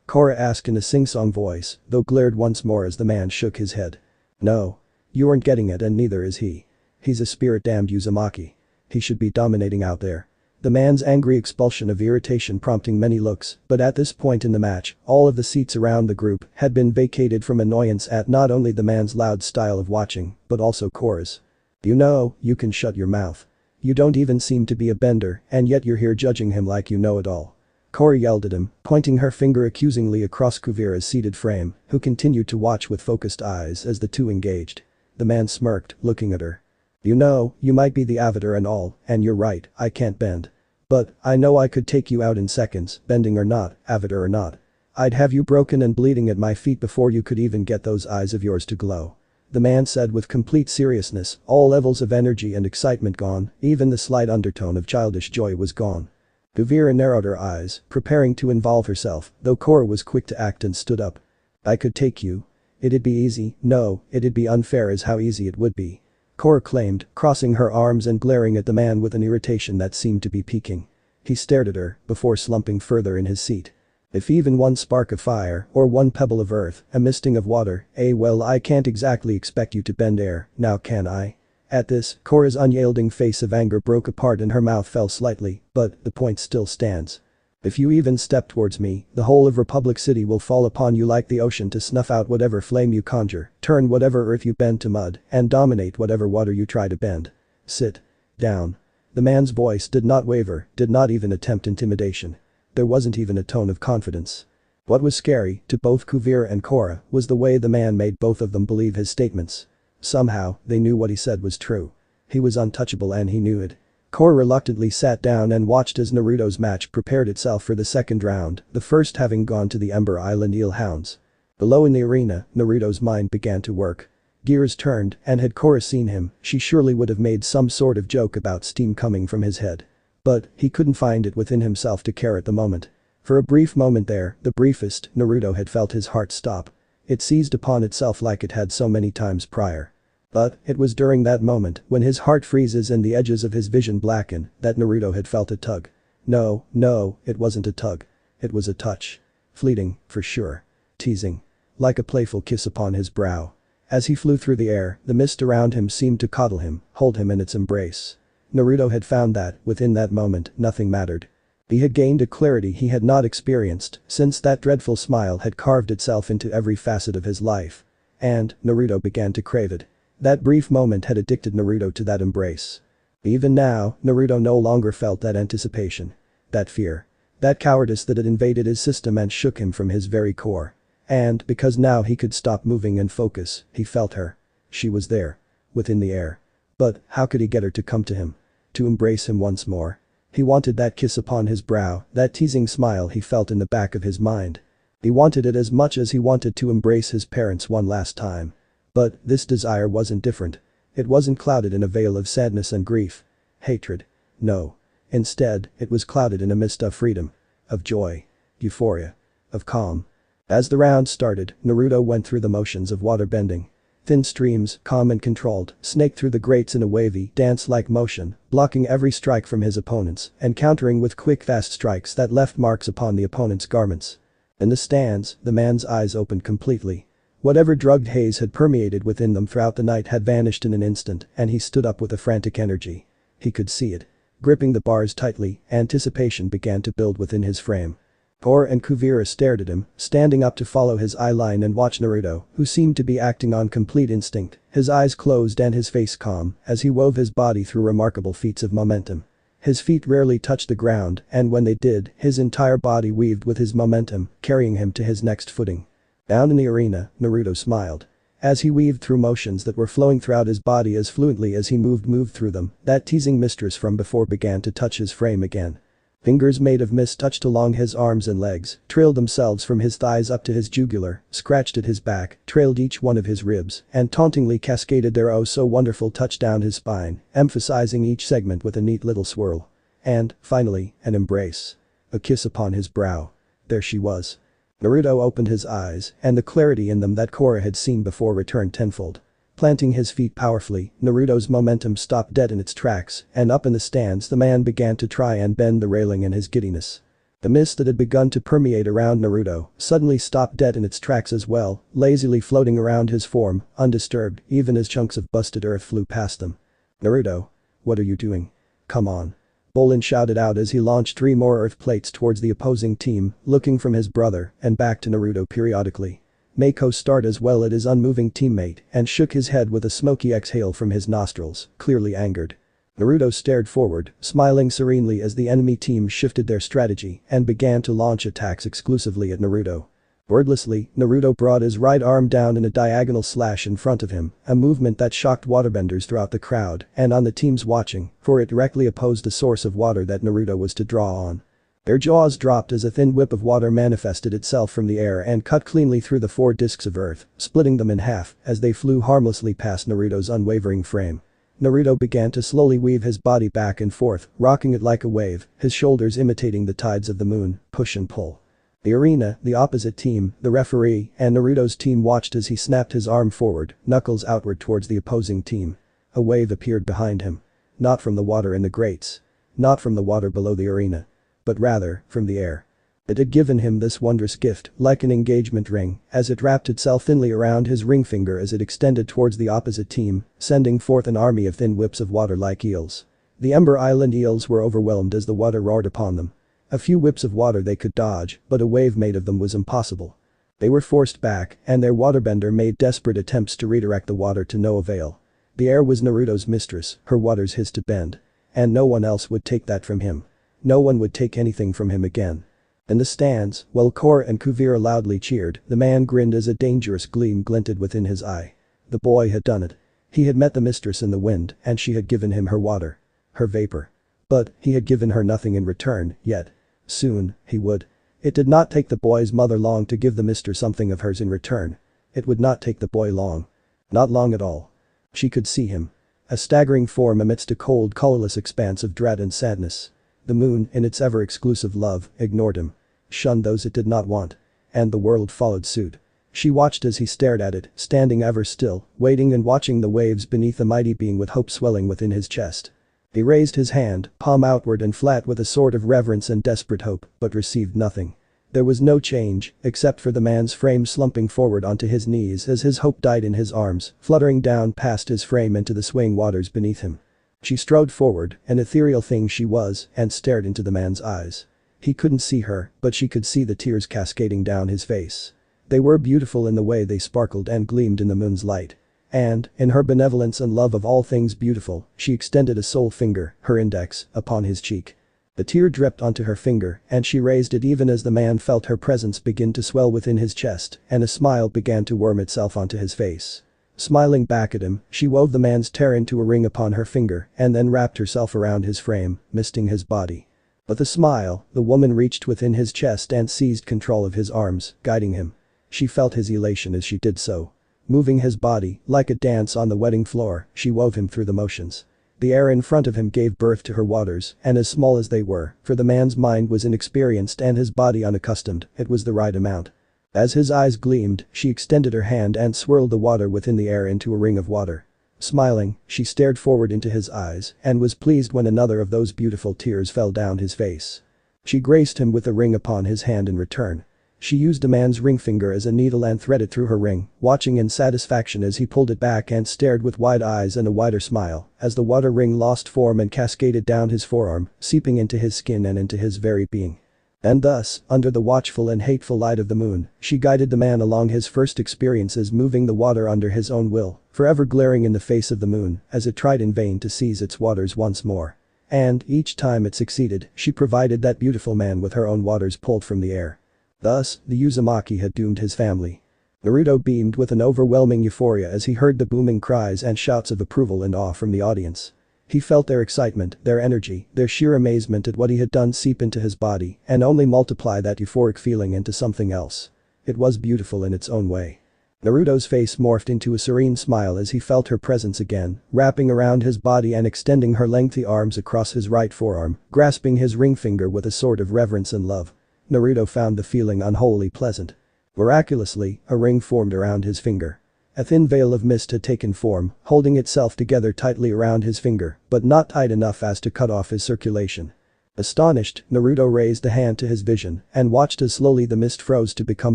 Speaker 1: Korra asked in a sing-song voice, though glared once more as the man shook his head. No. You aren't getting it and neither is he. He's a spirit-damned Uzamaki. He should be dominating out there. The man's angry expulsion of irritation prompting many looks, but at this point in the match, all of the seats around the group had been vacated from annoyance at not only the man's loud style of watching, but also Korra's. You know, you can shut your mouth. You don't even seem to be a bender, and yet you're here judging him like you know it all. Korra yelled at him, pointing her finger accusingly across Kuvira's seated frame, who continued to watch with focused eyes as the two engaged. The man smirked, looking at her. You know, you might be the avatar and all, and you're right, I can't bend. But, I know I could take you out in seconds, bending or not, avatar or not. I'd have you broken and bleeding at my feet before you could even get those eyes of yours to glow. The man said with complete seriousness, all levels of energy and excitement gone, even the slight undertone of childish joy was gone. Kuvira narrowed her eyes, preparing to involve herself, though Korra was quick to act and stood up. I could take you. It'd be easy, no, it'd be unfair as how easy it would be. Korra claimed, crossing her arms and glaring at the man with an irritation that seemed to be peaking. He stared at her, before slumping further in his seat. If even one spark of fire, or one pebble of earth, a misting of water, well I can't exactly expect you to bend air, now can I? At this, Korra's unyielding face of anger broke apart and her mouth fell slightly, but, the point still stands. If you even step towards me, the whole of Republic City will fall upon you like the ocean to snuff out whatever flame you conjure, turn whatever earth you bend to mud, and dominate whatever water you try to bend. Sit down. The man's voice did not waver, did not even attempt intimidation. There wasn't even a tone of confidence. What was scary, to both Kuvira and Korra, was the way the man made both of them believe his statements. Somehow, they knew what he said was true. He was untouchable and he knew it. Korra reluctantly sat down and watched as Naruto's match prepared itself for the second round, the first having gone to the Ember Island eel hounds. Below in the arena, Naruto's mind began to work. Gears turned, and had Korra seen him, she surely would have made some sort of joke about steam coming from his head. But, he couldn't find it within himself to care at the moment. For a brief moment there, the briefest, Naruto had felt his heart stop. It seized upon itself like it had so many times prior. But, it was during that moment, when his heart freezes and the edges of his vision blacken, that Naruto had felt a tug. No, it wasn't a tug. It was a touch. Fleeting, for sure. Teasing. Like a playful kiss upon his brow. As he flew through the air, the mist around him seemed to coddle him, hold him in its embrace. Naruto had found that, within that moment, nothing mattered. He had gained a clarity he had not experienced since that dreadful smile had carved itself into every facet of his life. And, Naruto began to crave it. That brief moment had addicted Naruto to that embrace. Even now, Naruto no longer felt that anticipation. That fear. That cowardice that had invaded his system and shook him from his very core. And, because now he could stop moving and focus, he felt her. She was there. Within the air. But, how could he get her to come to him? To embrace him once more? He wanted that kiss upon his brow, that teasing smile he felt in the back of his mind. He wanted it as much as he wanted to embrace his parents one last time. But, this desire wasn't different. It wasn't clouded in a veil of sadness and grief. Hatred. No. Instead, it was clouded in a mist of freedom. Of joy. Euphoria. Of calm. As the round started, Naruto went through the motions of waterbending. Thin streams, calm and controlled, snaked through the grates in a wavy, dance-like motion, blocking every strike from his opponents and countering with quick fast strikes that left marks upon the opponent's garments. In the stands, the man's eyes opened completely. Whatever drugged haze had permeated within them throughout the night had vanished in an instant and he stood up with a frantic energy. He could see it. Gripping the bars tightly, anticipation began to build within his frame. Korra and Kuvira stared at him, standing up to follow his eye line and watch Naruto, who seemed to be acting on complete instinct, his eyes closed and his face calm, as he wove his body through remarkable feats of momentum. His feet rarely touched the ground, and when they did, his entire body weaved with his momentum, carrying him to his next footing. Down in the arena, Naruto smiled. As he weaved through motions that were flowing throughout his body as fluently as he moved through them, that teasing mistress from before began to touch his frame again. Fingers made of mist touched along his arms and legs, trailed themselves from his thighs up to his jugular, scratched at his back, trailed each one of his ribs, and tauntingly cascaded their oh so wonderful touch down his spine, emphasizing each segment with a neat little swirl. And, finally, an embrace. A kiss upon his brow. There she was. Naruto opened his eyes, and the clarity in them that Korra had seen before returned tenfold. Planting his feet powerfully, Naruto's momentum stopped dead in its tracks, and up in the stands the man began to try and bend the railing in his giddiness. The mist that had begun to permeate around Naruto suddenly stopped dead in its tracks as well, lazily floating around his form, undisturbed, even as chunks of busted earth flew past them. "Naruto. What are you doing? Come on." Bolin shouted out as he launched 3 more earth plates towards the opposing team, looking from his brother and back to Naruto periodically. Mako stared as well at his unmoving teammate and shook his head with a smoky exhale from his nostrils, clearly angered. Naruto stared forward, smiling serenely as the enemy team shifted their strategy and began to launch attacks exclusively at Naruto. Wordlessly, Naruto brought his right arm down in a diagonal slash in front of him, a movement that shocked waterbenders throughout the crowd and on the teams watching, for it directly opposed the source of water that Naruto was to draw on. Their jaws dropped as a thin whip of water manifested itself from the air and cut cleanly through the 4 discs of earth, splitting them in half as they flew harmlessly past Naruto's unwavering frame. Naruto began to slowly weave his body back and forth, rocking it like a wave, his shoulders imitating the tides of the moon, push and pull. The arena, the opposite team, the referee, and Naruto's team watched as he snapped his arm forward, knuckles outward towards the opposing team. A wave appeared behind him. Not from the water in the grates. Not from the water below the arena. But rather, from the air. It had given him this wondrous gift, like an engagement ring, as it wrapped itself thinly around his ring finger as it extended towards the opposite team, sending forth an army of thin whips of water like eels. The Ember Island eels were overwhelmed as the water roared upon them. A few whips of water they could dodge, but a wave made of them was impossible. They were forced back, and their waterbender made desperate attempts to redirect the water to no avail. The air was Naruto's mistress, her waters his to bend. And no one else would take that from him. No one would take anything from him again. In the stands, while Korra and Kuvira loudly cheered, the man grinned as a dangerous gleam glinted within his eye. The boy had done it. He had met the mistress in the wind, and she had given him her water. Her vapor. But, he had given her nothing in return, yet. Soon, he would. It did not take the boy's mother long to give the mistress something of hers in return. It would not take the boy long. Not long at all. She could see him. A staggering form amidst a cold, colorless expanse of dread and sadness. The moon, in its ever-exclusive love, ignored him. Shunned those it did not want. And the world followed suit. She watched as he stared at it, standing ever still, waiting and watching the waves beneath the mighty being with hope swelling within his chest. He raised his hand, palm outward and flat with a sort of reverence and desperate hope, but received nothing. There was no change, except for the man's frame slumping forward onto his knees as his hope died in his arms, fluttering down past his frame into the swaying waters beneath him. She strode forward, an ethereal thing she was, and stared into the man's eyes. He couldn't see her, but she could see the tears cascading down his face. They were beautiful in the way they sparkled and gleamed in the moon's light. And, in her benevolence and love of all things beautiful, she extended a sole finger, her index, upon his cheek. The tear dripped onto her finger, and she raised it even as the man felt her presence begin to swell within his chest, and a smile began to worm itself onto his face. Smiling back at him, she wove the man's tear into a ring upon her finger, and then wrapped herself around his frame, misting his body. With a smile, the woman reached within his chest and seized control of his arms, guiding him. She felt his elation as she did so. Moving his body, like a dance on the wedding floor, she wove him through the motions. The air in front of him gave birth to her waters, and as small as they were, for the man's mind was inexperienced and his body unaccustomed, it was the right amount. As his eyes gleamed, she extended her hand and swirled the water within the air into a ring of water. Smiling, she stared forward into his eyes and was pleased when another of those beautiful tears fell down his face. She graced him with a ring upon his hand in return. She used a man's ring finger as a needle and threaded through her ring, watching in satisfaction as he pulled it back and stared with wide eyes and a wider smile, as the water ring lost form and cascaded down his forearm, seeping into his skin and into his very being. And thus, under the watchful and hateful light of the moon, she guided the man along his first experiences, moving the water under his own will, forever glaring in the face of the moon as it tried in vain to seize its waters once more. And, each time it succeeded, she provided that beautiful man with her own waters pulled from the air. Thus, the Uzamaki had doomed his family. Naruto beamed with an overwhelming euphoria as he heard the booming cries and shouts of approval and awe from the audience. He felt their excitement, their energy, their sheer amazement at what he had done seep into his body and only multiply that euphoric feeling into something else. It was beautiful in its own way. Naruto's face morphed into a serene smile as he felt her presence again, wrapping around his body and extending her lengthy arms across his right forearm, grasping his ring finger with a sort of reverence and love. Naruto found the feeling unholy pleasant. Miraculously, a ring formed around his finger. A thin veil of mist had taken form, holding itself together tightly around his finger, but not tight enough as to cut off his circulation. Astonished, Naruto raised a hand to his vision and watched as slowly the mist froze to become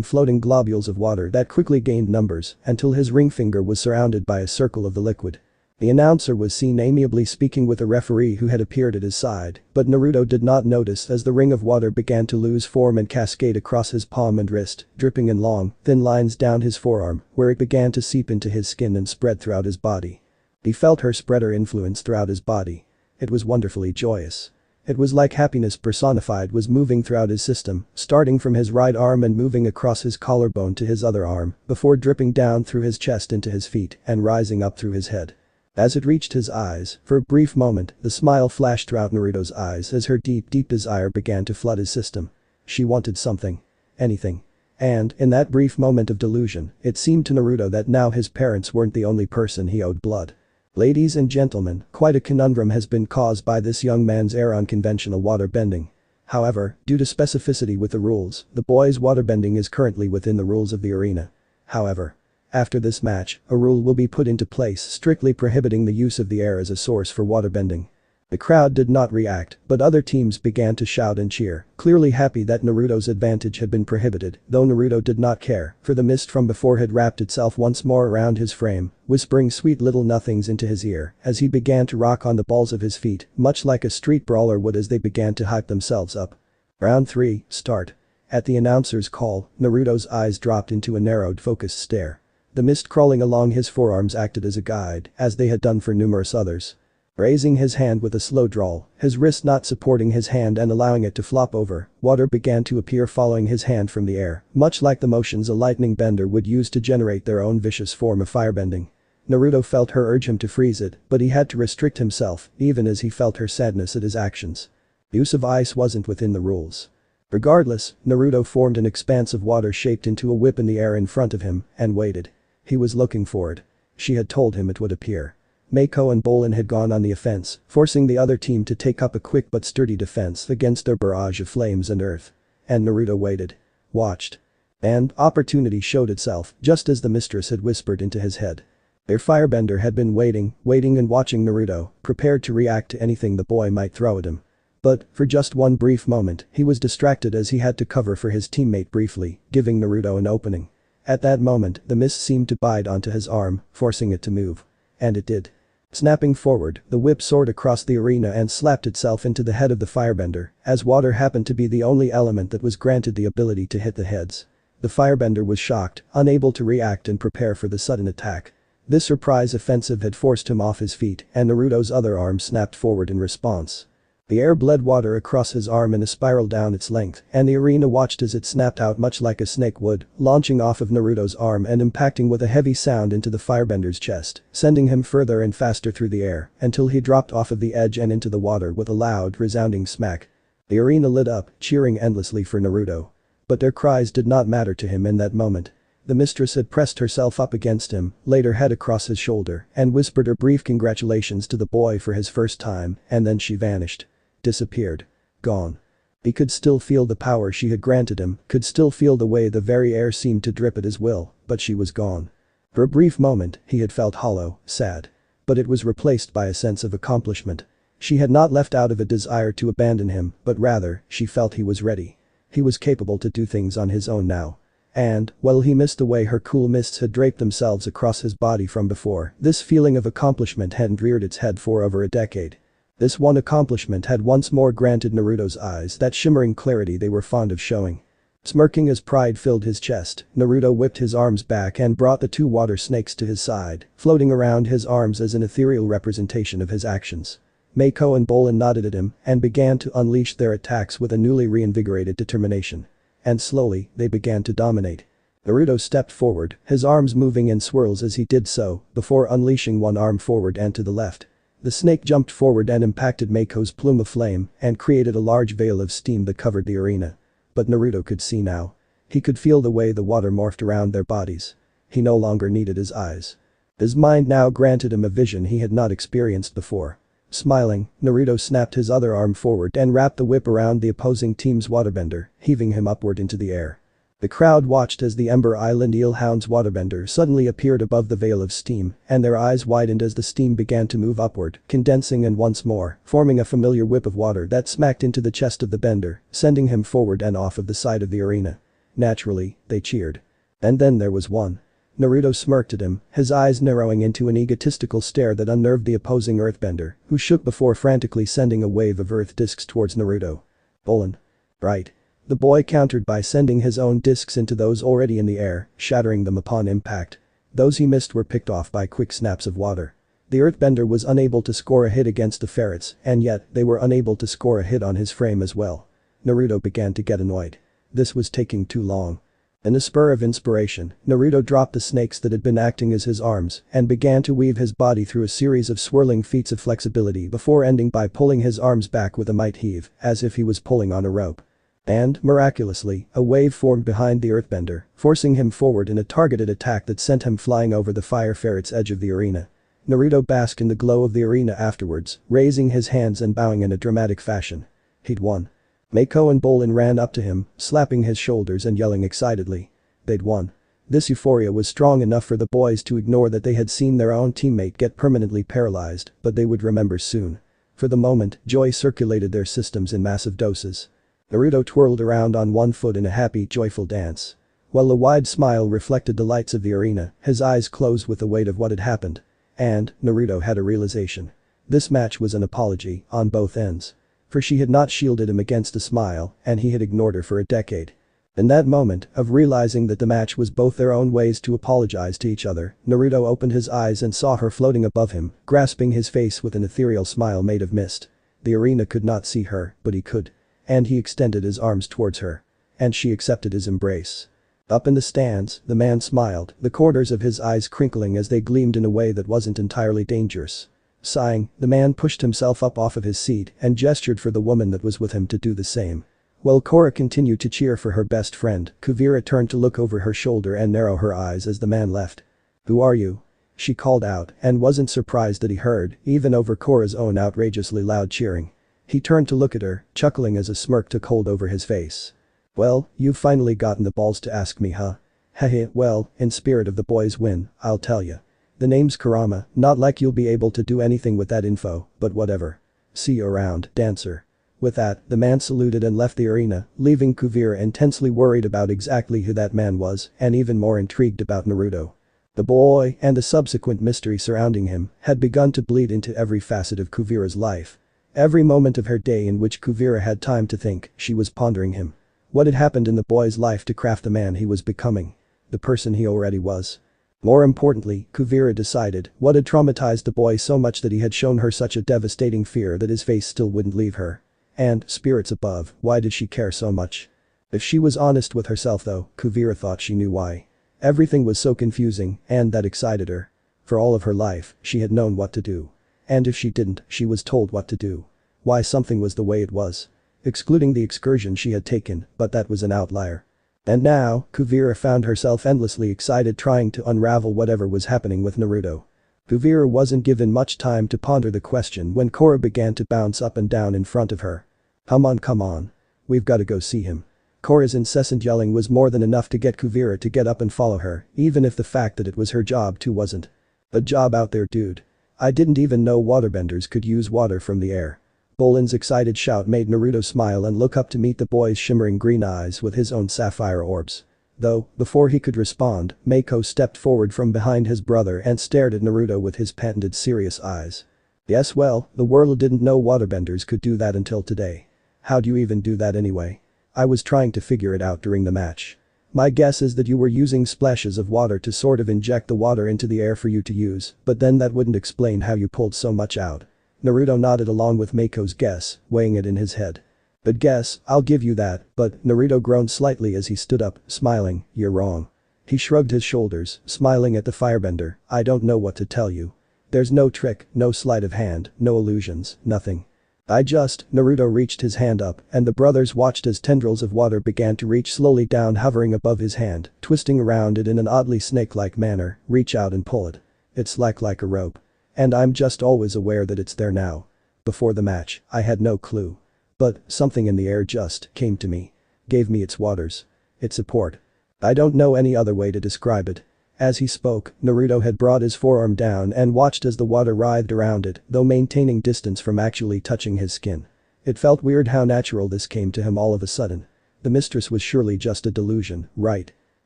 Speaker 1: floating globules of water that quickly gained numbers until his ring finger was surrounded by a circle of the liquid. The announcer was seen amiably speaking with a referee who had appeared at his side, but Naruto did not notice as the ring of water began to lose form and cascade across his palm and wrist, dripping in long, thin lines down his forearm, where it began to seep into his skin and spread throughout his body. He felt her spread her influence throughout his body. It was wonderfully joyous. It was like happiness personified was moving throughout his system, starting from his right arm and moving across his collarbone to his other arm, before dripping down through his chest into his feet and rising up through his head. As it reached his eyes, for a brief moment, the smile flashed throughout Naruto's eyes as her deep desire began to flood his system. She wanted something. Anything. And, in that brief moment of delusion, it seemed to Naruto that now his parents weren't the only person he owed blood. Ladies and gentlemen, quite a conundrum has been caused by this young man's unconventional waterbending. However, due to specificity with the rules, the boy's waterbending is currently within the rules of the arena. However, after this match, a rule will be put into place strictly prohibiting the use of the air as a source for waterbending. The crowd did not react, but other teams began to shout and cheer, clearly happy that Naruto's advantage had been prohibited, though Naruto did not care, for the mist from before had wrapped itself once more around his frame, whispering sweet little nothings into his ear as he began to rock on the balls of his feet, much like a street brawler would as they began to hype themselves up. Round 3, start. At the announcer's call, Naruto's eyes dropped into a narrowed focused stare. The mist crawling along his forearms acted as a guide, as they had done for numerous others. Raising his hand with a slow drawl, his wrist not supporting his hand and allowing it to flop over, water began to appear following his hand from the air, much like the motions a lightning bender would use to generate their own vicious form of firebending. Naruto felt her urge him to freeze it, but he had to restrict himself, even as he felt her sadness at his actions. Use of ice wasn't within the rules. Regardless, Naruto formed an expanse of water shaped into a whip in the air in front of him, and waited. He was looking for it. She had told him it would appear. Mako and Bolin had gone on the offense, forcing the other team to take up a quick but sturdy defense against their barrage of flames and earth. And Naruto waited. Watched. And opportunity showed itself, just as the mistress had whispered into his head. Their firebender had been waiting and watching Naruto, prepared to react to anything the boy might throw at him. But, for just one brief moment, he was distracted as he had to cover for his teammate briefly, giving Naruto an opening. At that moment, the mist seemed to bite onto his arm, forcing it to move. And it did. Snapping forward, the whip soared across the arena and slapped itself into the head of the firebender, as water happened to be the only element that was granted the ability to hit the heads. The firebender was shocked, unable to react and prepare for the sudden attack. This surprise offensive had forced him off his feet, and Naruto's other arm snapped forward in response. The air bled water across his arm in a spiral down its length, and the arena watched as it snapped out much like a snake would, launching off of Naruto's arm and impacting with a heavy sound into the firebender's chest, sending him further and faster through the air, until he dropped off of the edge and into the water with a loud, resounding smack. The arena lit up, cheering endlessly for Naruto. But their cries did not matter to him in that moment. The mistress had pressed herself up against him, laid her head across his shoulder, and whispered her brief congratulations to the boy for his first time, and then she vanished. Disappeared. Gone. He could still feel the power she had granted him, could still feel the way the very air seemed to drip at his will, but she was gone. For a brief moment, he had felt hollow, sad. But it was replaced by a sense of accomplishment. She had not left out of a desire to abandon him, but rather, she felt he was ready. He was capable to do things on his own now. And, while he missed the way her cool mists had draped themselves across his body from before, this feeling of accomplishment hadn't reared its head for over a decade. This one accomplishment had once more granted Naruto's eyes that shimmering clarity they were fond of showing. Smirking as pride filled his chest, Naruto whipped his arms back and brought the two water snakes to his side, floating around his arms as an ethereal representation of his actions. Mako and Bolin nodded at him and began to unleash their attacks with a newly reinvigorated determination. And slowly, they began to dominate. Naruto stepped forward, his arms moving in swirls as he did so, before unleashing one arm forward and to the left. The snake jumped forward and impacted Mako's plume of flame and created a large veil of steam that covered the arena. But Naruto could see now. He could feel the way the water morphed around their bodies. He no longer needed his eyes. His mind now granted him a vision he had not experienced before. Smiling, Naruto snapped his other arm forward and wrapped the whip around the opposing team's waterbender, heaving him upward into the air. The crowd watched as the Ember Island Eelhound's waterbender suddenly appeared above the veil of steam, and their eyes widened as the steam began to move upward, condensing and once more, forming a familiar whip of water that smacked into the chest of the bender, sending him forward and off of the side of the arena. Naturally, they cheered. And then there was one. Naruto smirked at him, his eyes narrowing into an egotistical stare that unnerved the opposing earthbender, who shook before frantically sending a wave of earth discs towards Naruto. Bolin. Right. The boy countered by sending his own discs into those already in the air, shattering them upon impact. Those he missed were picked off by quick snaps of water. The earthbender was unable to score a hit against the ferrets, and yet, they were unable to score a hit on his frame as well. Naruto began to get annoyed. This was taking too long. In a spur of inspiration, Naruto dropped the snakes that had been acting as his arms and began to weave his body through a series of swirling feats of flexibility before ending by pulling his arms back with a might heave, as if he was pulling on a rope. And, miraculously, a wave formed behind the earthbender, forcing him forward in a targeted attack that sent him flying over the fire ferret's edge of the arena. Naruto basked in the glow of the arena afterwards, raising his hands and bowing in a dramatic fashion. He'd won. Mako and Bolin ran up to him, slapping his shoulders and yelling excitedly. They'd won. This euphoria was strong enough for the boys to ignore that they had seen their own teammate get permanently paralyzed, but they would remember soon. For the moment, joy circulated their systems in massive doses. Naruto twirled around on one foot in a happy, joyful dance. While a wide smile reflected the lights of the arena, his eyes closed with the weight of what had happened. And, Naruto had a realization. This match was an apology, on both ends. For she had not shielded him against a smile, and he had ignored her for a decade. In that moment, of realizing that the match was both their own ways to apologize to each other, Naruto opened his eyes and saw her floating above him, grasping his face with an ethereal smile made of mist. The arena could not see her, but he could. And he extended his arms towards her. And she accepted his embrace. Up in the stands, the man smiled, the corners of his eyes crinkling as they gleamed in a way that wasn't entirely dangerous. Sighing, the man pushed himself up off of his seat and gestured for the woman that was with him to do the same. While Korra continued to cheer for her best friend, Kuvira turned to look over her shoulder and narrow her eyes as the man left. "Who are you?" she called out and wasn't surprised that he heard, even over Korra's own outrageously loud cheering. He turned to look at her, chuckling as a smirk took hold over his face. "Well, you've finally gotten the balls to ask me, huh? Heh, well, in spirit of the boys' win, I'll tell you. The name's Kurama, not like you'll be able to do anything with that info, but whatever. See you around, dancer." With that, the man saluted and left the arena, leaving Kuvira intensely worried about exactly who that man was and even more intrigued about Naruto. The boy and the subsequent mystery surrounding him had begun to bleed into every facet of Kuvira's life. Every moment of her day in which Kuvira had time to think, she was pondering him. What had happened in the boy's life to craft the man he was becoming? The person he already was. More importantly, Kuvira decided what had traumatized the boy so much that he had shown her such a devastating fear that his face still wouldn't leave her. And, spirits above, why did she care so much? If she was honest with herself though, Kuvira thought she knew why. Everything was so confusing, and that excited her. For all of her life, she had known what to do. And if she didn't, she was told what to do. Why something was the way it was. Excluding the excursion she had taken, but that was an outlier. And now, Kuvira found herself endlessly excited trying to unravel whatever was happening with Naruto. Kuvira wasn't given much time to ponder the question when Korra began to bounce up and down in front of her. Come on. We've gotta go see him. Korra's incessant yelling was more than enough to get Kuvira to get up and follow her, even if the fact that it was her job too wasn't. A job out there, dude. I didn't even know waterbenders could use water from the air. Bolin's excited shout made Naruto smile and look up to meet the boy's shimmering green eyes with his own sapphire orbs. Though, before he could respond, Mako stepped forward from behind his brother and stared at Naruto with his patented serious eyes. Yes, well, the world didn't know waterbenders could do that until today. How'd you even do that anyway? I was trying to figure it out during the match. My guess is that you were using splashes of water to sort of inject the water into the air for you to use, but then that wouldn't explain how you pulled so much out. Naruto nodded along with Mako's guess, weighing it in his head. But guess, I'll give you that, but Naruto groaned slightly as he stood up, smiling, you're wrong. He shrugged his shoulders, smiling at the firebender, I don't know what to tell you. There's no trick, no sleight of hand, no illusions, nothing. Naruto reached his hand up, and the brothers watched as tendrils of water began to reach slowly down hovering above his hand, twisting around it in an oddly snake-like manner, reach out and pull it. It's like a rope. And I'm just always aware that it's there now. Before the match, I had no clue. But, something in the air just came to me. Gave me its waters. Its support. I don't know any other way to describe it. As he spoke, Naruto had brought his forearm down and watched as the water writhed around it, though maintaining distance from actually touching his skin. It felt weird how natural this came to him all of a sudden. The mistress was surely just a delusion, right?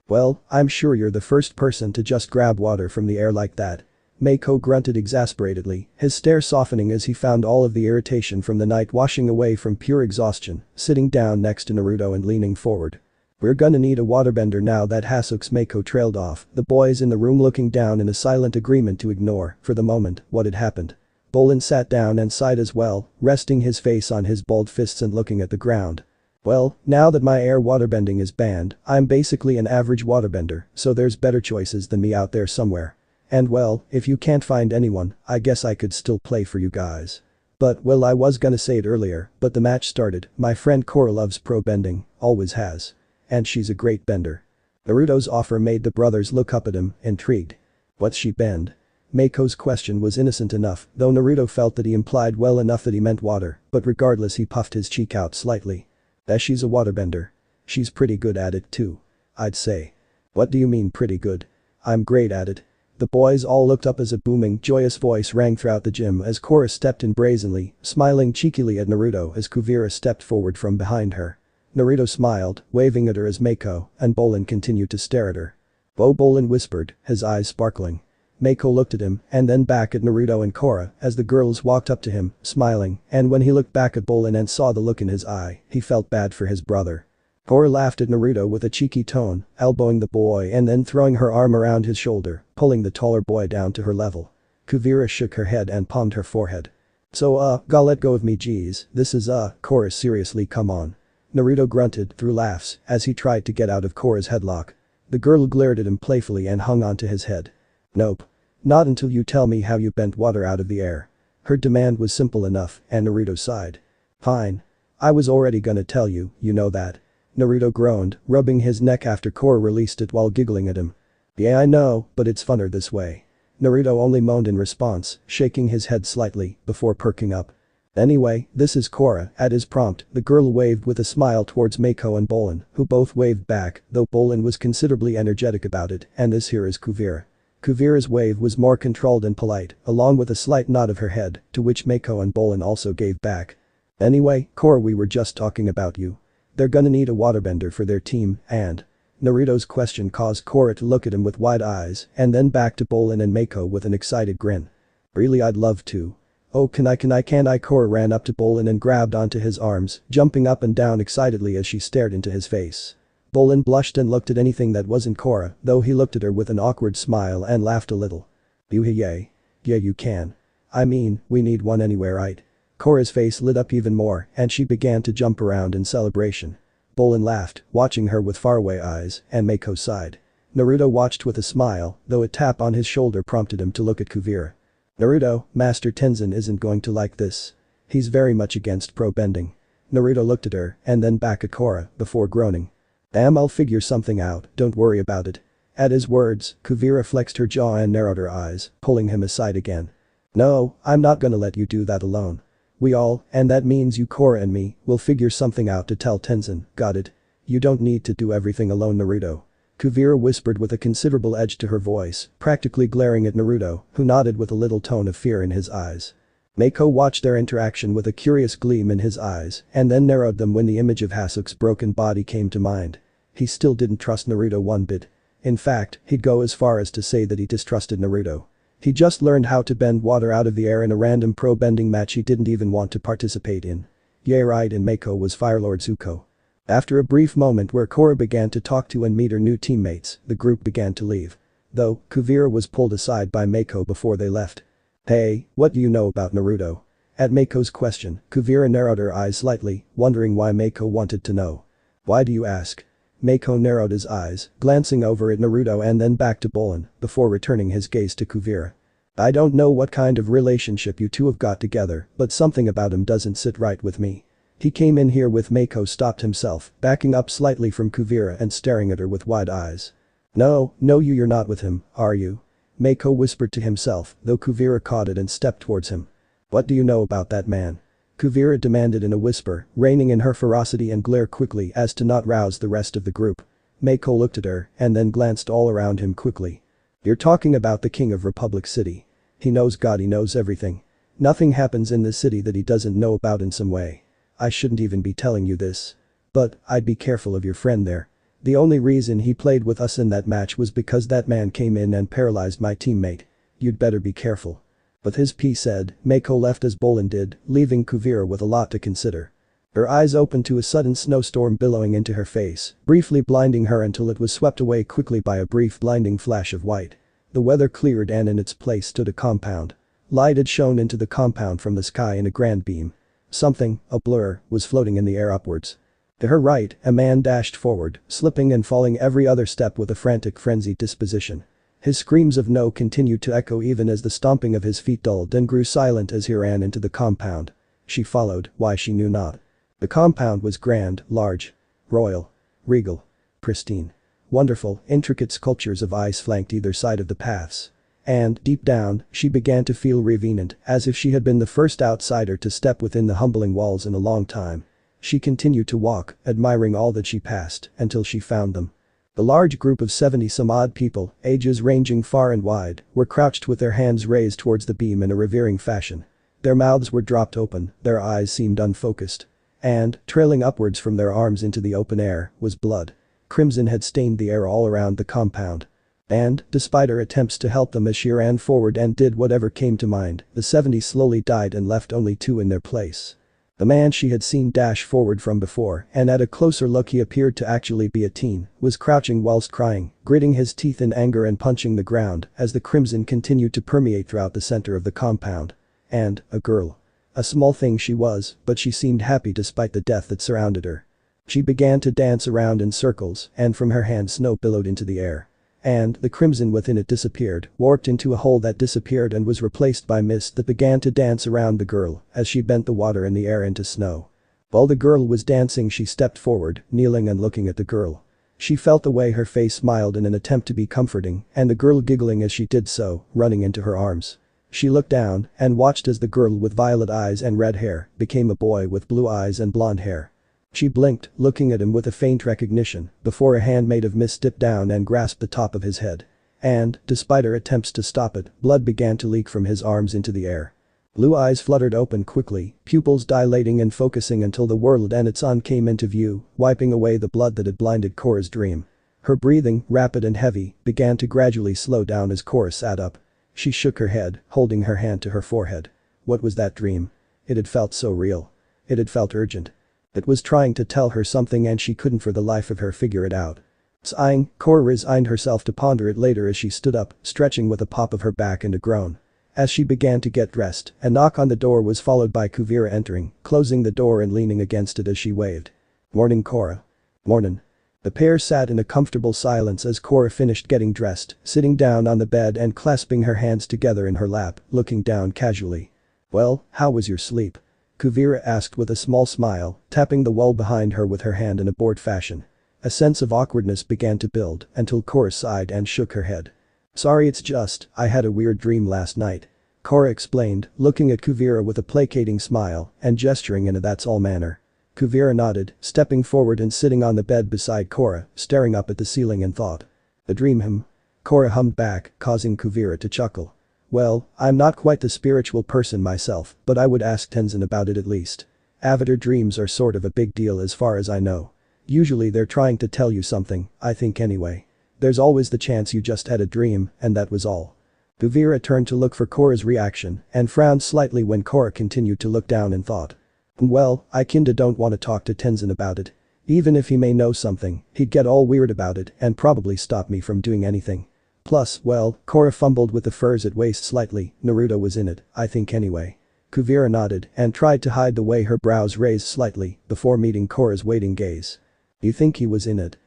Speaker 1: Well, I'm sure you're the first person to just grab water from the air like that. Mako grunted exasperatedly, his stare softening as he found all of the irritation from the night washing away from pure exhaustion, sitting down next to Naruto and leaning forward. We're gonna need a waterbender now that Hasuk's Mako trailed off, the boys in the room looking down in a silent agreement to ignore, for the moment, what had happened. Bolin sat down and sighed as well, resting his face on his balled fists and looking at the ground. Well, now that my air waterbending is banned, I'm basically an average waterbender, so there's better choices than me out there somewhere. And well, if you can't find anyone, I guess I could still play for you guys. But well, I was gonna say it earlier, but the match started, my friend Korra loves pro bending, always has. And she's a great bender. Naruto's offer made the brothers look up at him, intrigued. What's she bend? Mako's question was innocent enough, though Naruto felt that he implied well enough that he meant water, but regardless he puffed his cheek out slightly. That she's a waterbender. She's pretty good at it too. I'd say. What do you mean pretty good? I'm great at it. The boys all looked up as a booming, joyous voice rang throughout the gym as Korra stepped in brazenly, smiling cheekily at Naruto as Kuvira stepped forward from behind her. Naruto smiled, waving at her as Mako, and Bolin continued to stare at her. Whoa, Bolin whispered, his eyes sparkling. Mako looked at him and then back at Naruto and Korra as the girls walked up to him, smiling, and when he looked back at Bolin and saw the look in his eye, he felt bad for his brother. Korra laughed at Naruto with a cheeky tone, elbowing the boy and then throwing her arm around his shoulder, pulling the taller boy down to her level. Kuvira shook her head and palmed her forehead. So gotta let go of me geez, this is Korra seriously come on. Naruto grunted through laughs as he tried to get out of Korra's headlock. The girl glared at him playfully and hung onto his head. Nope. Not until you tell me how you bent water out of the air. Her demand was simple enough and Naruto sighed. Fine. I was already gonna tell you, you know that. Naruto groaned, rubbing his neck after Korra released it while giggling at him. Yeah I know, but it's funner this way. Naruto only moaned in response, shaking his head slightly before perking up. Anyway, this is Korra, at his prompt, the girl waved with a smile towards Mako and Bolin, who both waved back, though Bolin was considerably energetic about it, and this here is Kuvira. Kuvira's wave was more controlled and polite, along with a slight nod of her head, to which Mako and Bolin also gave back. Anyway, Korra, we were just talking about you. They're gonna need a waterbender for their team, and… Naruto's question caused Korra to look at him with wide eyes and then back to Bolin and Mako with an excited grin. Really, I'd love to. Oh, can I can't I? Korra ran up to Bolin and grabbed onto his arms, jumping up and down excitedly as she stared into his face. Bolin blushed and looked at anything that wasn't Korra, though he looked at her with an awkward smile and laughed a little. Yay. Yeah, you can. I mean, we need one anyway, right? Korra's face lit up even more and she began to jump around in celebration. Bolin laughed, watching her with faraway eyes, and Mako sighed. Naruto watched with a smile, though a tap on his shoulder prompted him to look at Kuvira. Naruto, Master Tenzin isn't going to like this. He's very much against pro-bending. Naruto looked at her and then back at Korra before groaning. Damn, I'll figure something out, don't worry about it. At his words, Kuvira flexed her jaw and narrowed her eyes, pulling him aside again. No, I'm not gonna let you do that alone. We all, and that means you, Korra, and me, will figure something out to tell Tenzin, got it? You don't need to do everything alone, Naruto. Kuvira whispered with a considerable edge to her voice, practically glaring at Naruto, who nodded with a little tone of fear in his eyes. Mako watched their interaction with a curious gleam in his eyes and then narrowed them when the image of Hasuk's broken body came to mind. He still didn't trust Naruto one bit. In fact, he'd go as far as to say that he distrusted Naruto. He just learned how to bend water out of the air in a random pro-bending match he didn't even want to participate in. Yeah, right, and Mako was Firelord Zuko. After a brief moment where Korra began to talk to and meet her new teammates, the group began to leave. Though, Kuvira was pulled aside by Mako before they left. Hey, what do you know about Naruto? At Mako's question, Kuvira narrowed her eyes slightly, wondering why Mako wanted to know. Why do you ask? Mako narrowed his eyes, glancing over at Naruto and then back to Bolin, before returning his gaze to Kuvira. I don't know what kind of relationship you two have got together, but something about him doesn't sit right with me. He came in here with Mako stopped himself, backing up slightly from Kuvira and staring at her with wide eyes. No, you're not with him, are you? Mako whispered to himself, though Kuvira caught it and stepped towards him. What do you know about that man? Kuvira demanded in a whisper, reining in her ferocity and glare quickly as to not rouse the rest of the group. Mako looked at her and then glanced all around him quickly. You're talking about the king of Republic City. He knows God, he knows everything. Nothing happens in this city that he doesn't know about in some way. I shouldn't even be telling you this. But, I'd be careful of your friend there. The only reason he played with us in that match was because that man came in and paralyzed my teammate. You'd better be careful. With his piece said, Mako left as Bolin did, leaving Kuvira with a lot to consider. Her eyes opened to a sudden snowstorm billowing into her face, briefly blinding her until it was swept away quickly by a brief blinding flash of white. The weather cleared and in its place stood a compound. Light had shone into the compound from the sky in a grand beam. Something, a blur, was floating in the air upwards. To her right, a man dashed forward, slipping and falling every other step with a frantic, frenzied disposition. His screams of no continued to echo even as the stomping of his feet dulled and grew silent as he ran into the compound. She followed, why she knew not. The compound was grand, large, royal, regal, pristine. Wonderful, intricate sculptures of ice flanked either side of the paths. And, deep down, she began to feel revenant, as if she had been the first outsider to step within the humbling walls in a long time. She continued to walk, admiring all that she passed, until she found them. The large group of 70-some-odd people, ages ranging far and wide, were crouched with their hands raised towards the beam in a revering fashion. Their mouths were dropped open, their eyes seemed unfocused. And, trailing upwards from their arms into the open air, was blood. Crimson had stained the air all around the compound. And, despite her attempts to help them as she ran forward and did whatever came to mind, the 70 slowly died and left only 2 in their place. The man she had seen dash forward from before, and at a closer look he appeared to actually be a teen, was crouching whilst crying, gritting his teeth in anger and punching the ground as the crimson continued to permeate throughout the center of the compound. And, a girl. A small thing she was, but she seemed happy despite the death that surrounded her. She began to dance around in circles, and from her hand snow billowed into the air. And, the crimson within it disappeared, warped into a hole that disappeared and was replaced by mist that began to dance around the girl as she bent the water in the air into snow. While the girl was dancing she stepped forward, kneeling and looking at the girl. She felt the way her face smiled in an attempt to be comforting, and the girl giggling as she did so, running into her arms. She looked down and watched as the girl with violet eyes and red hair became a boy with blue eyes and blonde hair. She blinked, looking at him with a faint recognition, before a hand made of mist dipped down and grasped the top of his head. And, despite her attempts to stop it, blood began to leak from his arms into the air. Blue eyes fluttered open quickly, pupils dilating and focusing until the world and its sun came into view, wiping away the blood that had blinded Korra's dream. Her breathing, rapid and heavy, began to gradually slow down as Korra sat up. She shook her head, holding her hand to her forehead. What was that dream? It had felt so real. It had felt urgent. It was trying to tell her something and she couldn't for the life of her figure it out. Sighing, Korra resigned herself to ponder it later as she stood up, stretching with a pop of her back and a groan. As she began to get dressed, a knock on the door was followed by Kuvira entering, closing the door and leaning against it as she waved. "Morning, Korra." "Mornin'." The pair sat in a comfortable silence as Korra finished getting dressed, sitting down on the bed and clasping her hands together in her lap, looking down casually. "Well, how was your sleep?" Kuvira asked with a small smile, tapping the wall behind her with her hand in a bored fashion. A sense of awkwardness began to build until Korra sighed and shook her head. "Sorry, it's just, I had a weird dream last night," Korra explained, looking at Kuvira with a placating smile and gesturing in a that's all manner. Kuvira nodded, stepping forward and sitting on the bed beside Korra, staring up at the ceiling in thought. "A dream him?" Korra hummed back, causing Kuvira to chuckle. "Well, I'm not quite the spiritual person myself, but I would ask Tenzin about it at least. Avatar dreams are sort of a big deal as far as I know. Usually they're trying to tell you something, I think anyway. There's always the chance you just had a dream, and that was all." Kuvira turned to look for Korra's reaction and frowned slightly when Korra continued to look down in thought. "Well, I kinda don't want to talk to Tenzin about it. Even if he may know something, he'd get all weird about it and probably stop me from doing anything. Plus, well," Korra fumbled with the furs at waist slightly, "Naruto was in it, I think anyway." Kuvira nodded and tried to hide the way her brows raised slightly before meeting Korra's waiting gaze. "You think he was in it?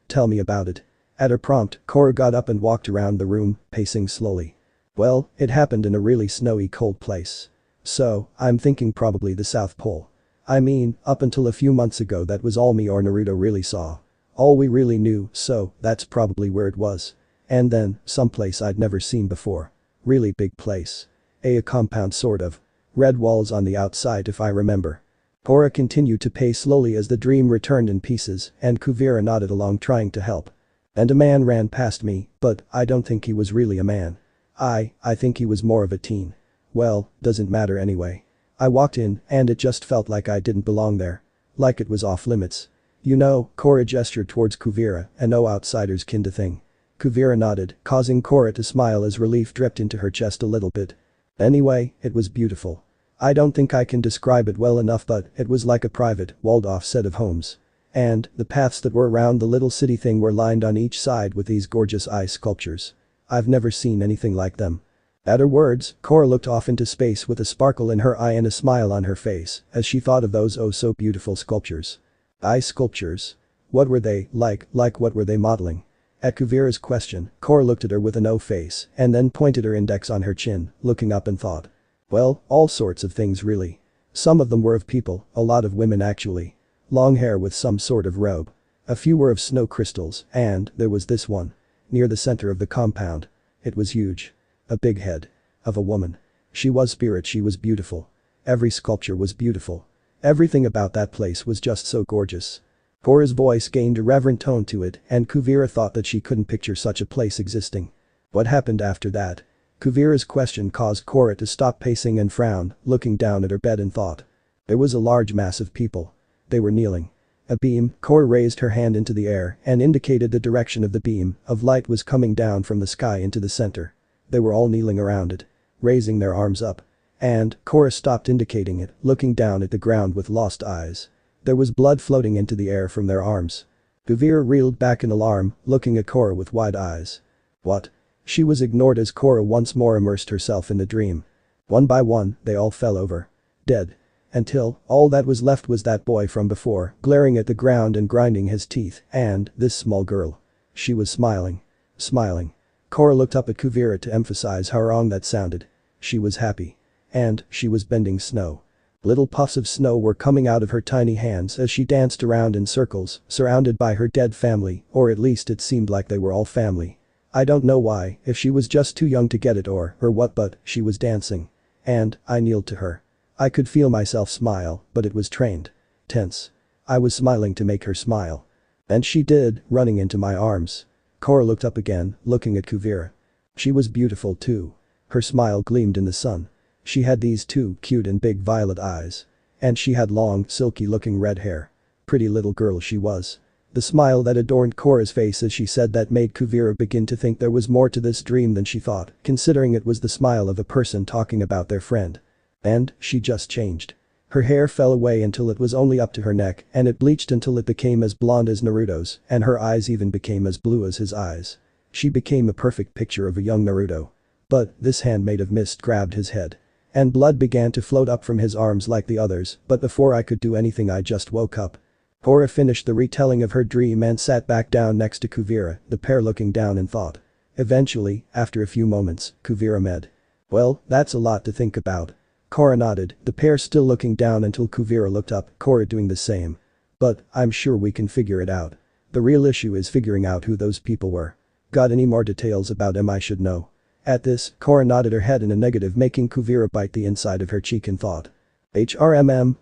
Speaker 1: Tell me about it." At her prompt, Korra got up and walked around the room, pacing slowly. "Well, it happened in a really snowy cold place. So, I'm thinking probably the South Pole. I mean, up until a few months ago that was all me or Naruto really saw. All we really knew, so that's probably where it was. And then, someplace I'd never seen before. Really big place. A compound sort of. Red walls on the outside if I remember." Korra continued to pace slowly as the dream returned in pieces and Kuvira nodded along trying to help. "And a man ran past me, but I don't think he was really a man. I think he was more of a teen. Well, doesn't matter anyway. I walked in and it just felt like I didn't belong there. Like it was off limits. You know," Korra gestured towards Kuvira, "a no outsiders kinda thing." Kuvira nodded, causing Korra to smile as relief dripped into her chest a little bit. "Anyway, it was beautiful. I don't think I can describe it well enough but it was like a private, walled-off set of homes. And the paths that were around the little city thing were lined on each side with these gorgeous ice sculptures. I've never seen anything like them." At her words, Korra looked off into space with a sparkle in her eye and a smile on her face as she thought of those oh so beautiful sculptures. Ice sculptures? What were they like what were they modeling? At Kuvira's question, Korra looked at her with a no face and then pointed her index on her chin, looking up and thought. "Well, all sorts of things really. Some of them were of people, a lot of women actually. Long hair with some sort of robe. A few were of snow crystals and there was this one. Near the center of the compound. It was huge. A big head. Of a woman. She was spirit, she was beautiful. Every sculpture was beautiful. Everything about that place was just so gorgeous." Korra's voice gained a reverent tone to it and Kuvira thought that she couldn't picture such a place existing. "What happened after that?" Kuvira's question caused Korra to stop pacing and frown, looking down at her bed in thought. There was a large mass of people. They were kneeling. A beam, Korra raised her hand into the air and indicated the direction of the beam of light was coming down from the sky into the center. They were all kneeling around it, raising their arms up. And, Korra stopped indicating it, looking down at the ground with lost eyes. There was blood floating into the air from their arms. Kuvira reeled back in alarm, looking at Korra with wide eyes. What? She was ignored as Korra once more immersed herself in the dream. One by one, they all fell over. Dead. Until, all that was left was that boy from before, glaring at the ground and grinding his teeth, and this small girl. She was smiling. Smiling. Korra looked up at Kuvira to emphasize how wrong that sounded. She was happy. And, she was bending snow. Little puffs of snow were coming out of her tiny hands as she danced around in circles, surrounded by her dead family, or at least it seemed like they were all family. I don't know why, if she was just too young to get it or what, but she was dancing. And, I kneeled to her. I could feel myself smile, but it was trained. Tense. I was smiling to make her smile. And she did, running into my arms. Korra looked up again, looking at Kuvira. She was beautiful too. Her smile gleamed in the sun. She had these two cute and big violet eyes. And she had long, silky-looking red hair. Pretty little girl she was. The smile that adorned Korra's face as she said that made Kuvira begin to think there was more to this dream than she thought, considering it was the smile of a person talking about their friend. And she just changed. Her hair fell away until it was only up to her neck, and it bleached until it became as blonde as Naruto's, and her eyes even became as blue as his eyes. She became a perfect picture of a young Naruto. But this hand made of mist grabbed his head. And blood began to float up from his arms like the others, but before I could do anything I just woke up. Korra finished the retelling of her dream and sat back down next to Kuvira, the pair looking down in thought. Eventually, after a few moments, Kuvira said. Well, that's a lot to think about. Korra nodded, the pair still looking down until Kuvira looked up, Korra doing the same. But, I'm sure we can figure it out. The real issue is figuring out who those people were. Got any more details about them I should know? At this, Korra nodded her head in a negative, making Kuvira bite the inside of her cheek in thought.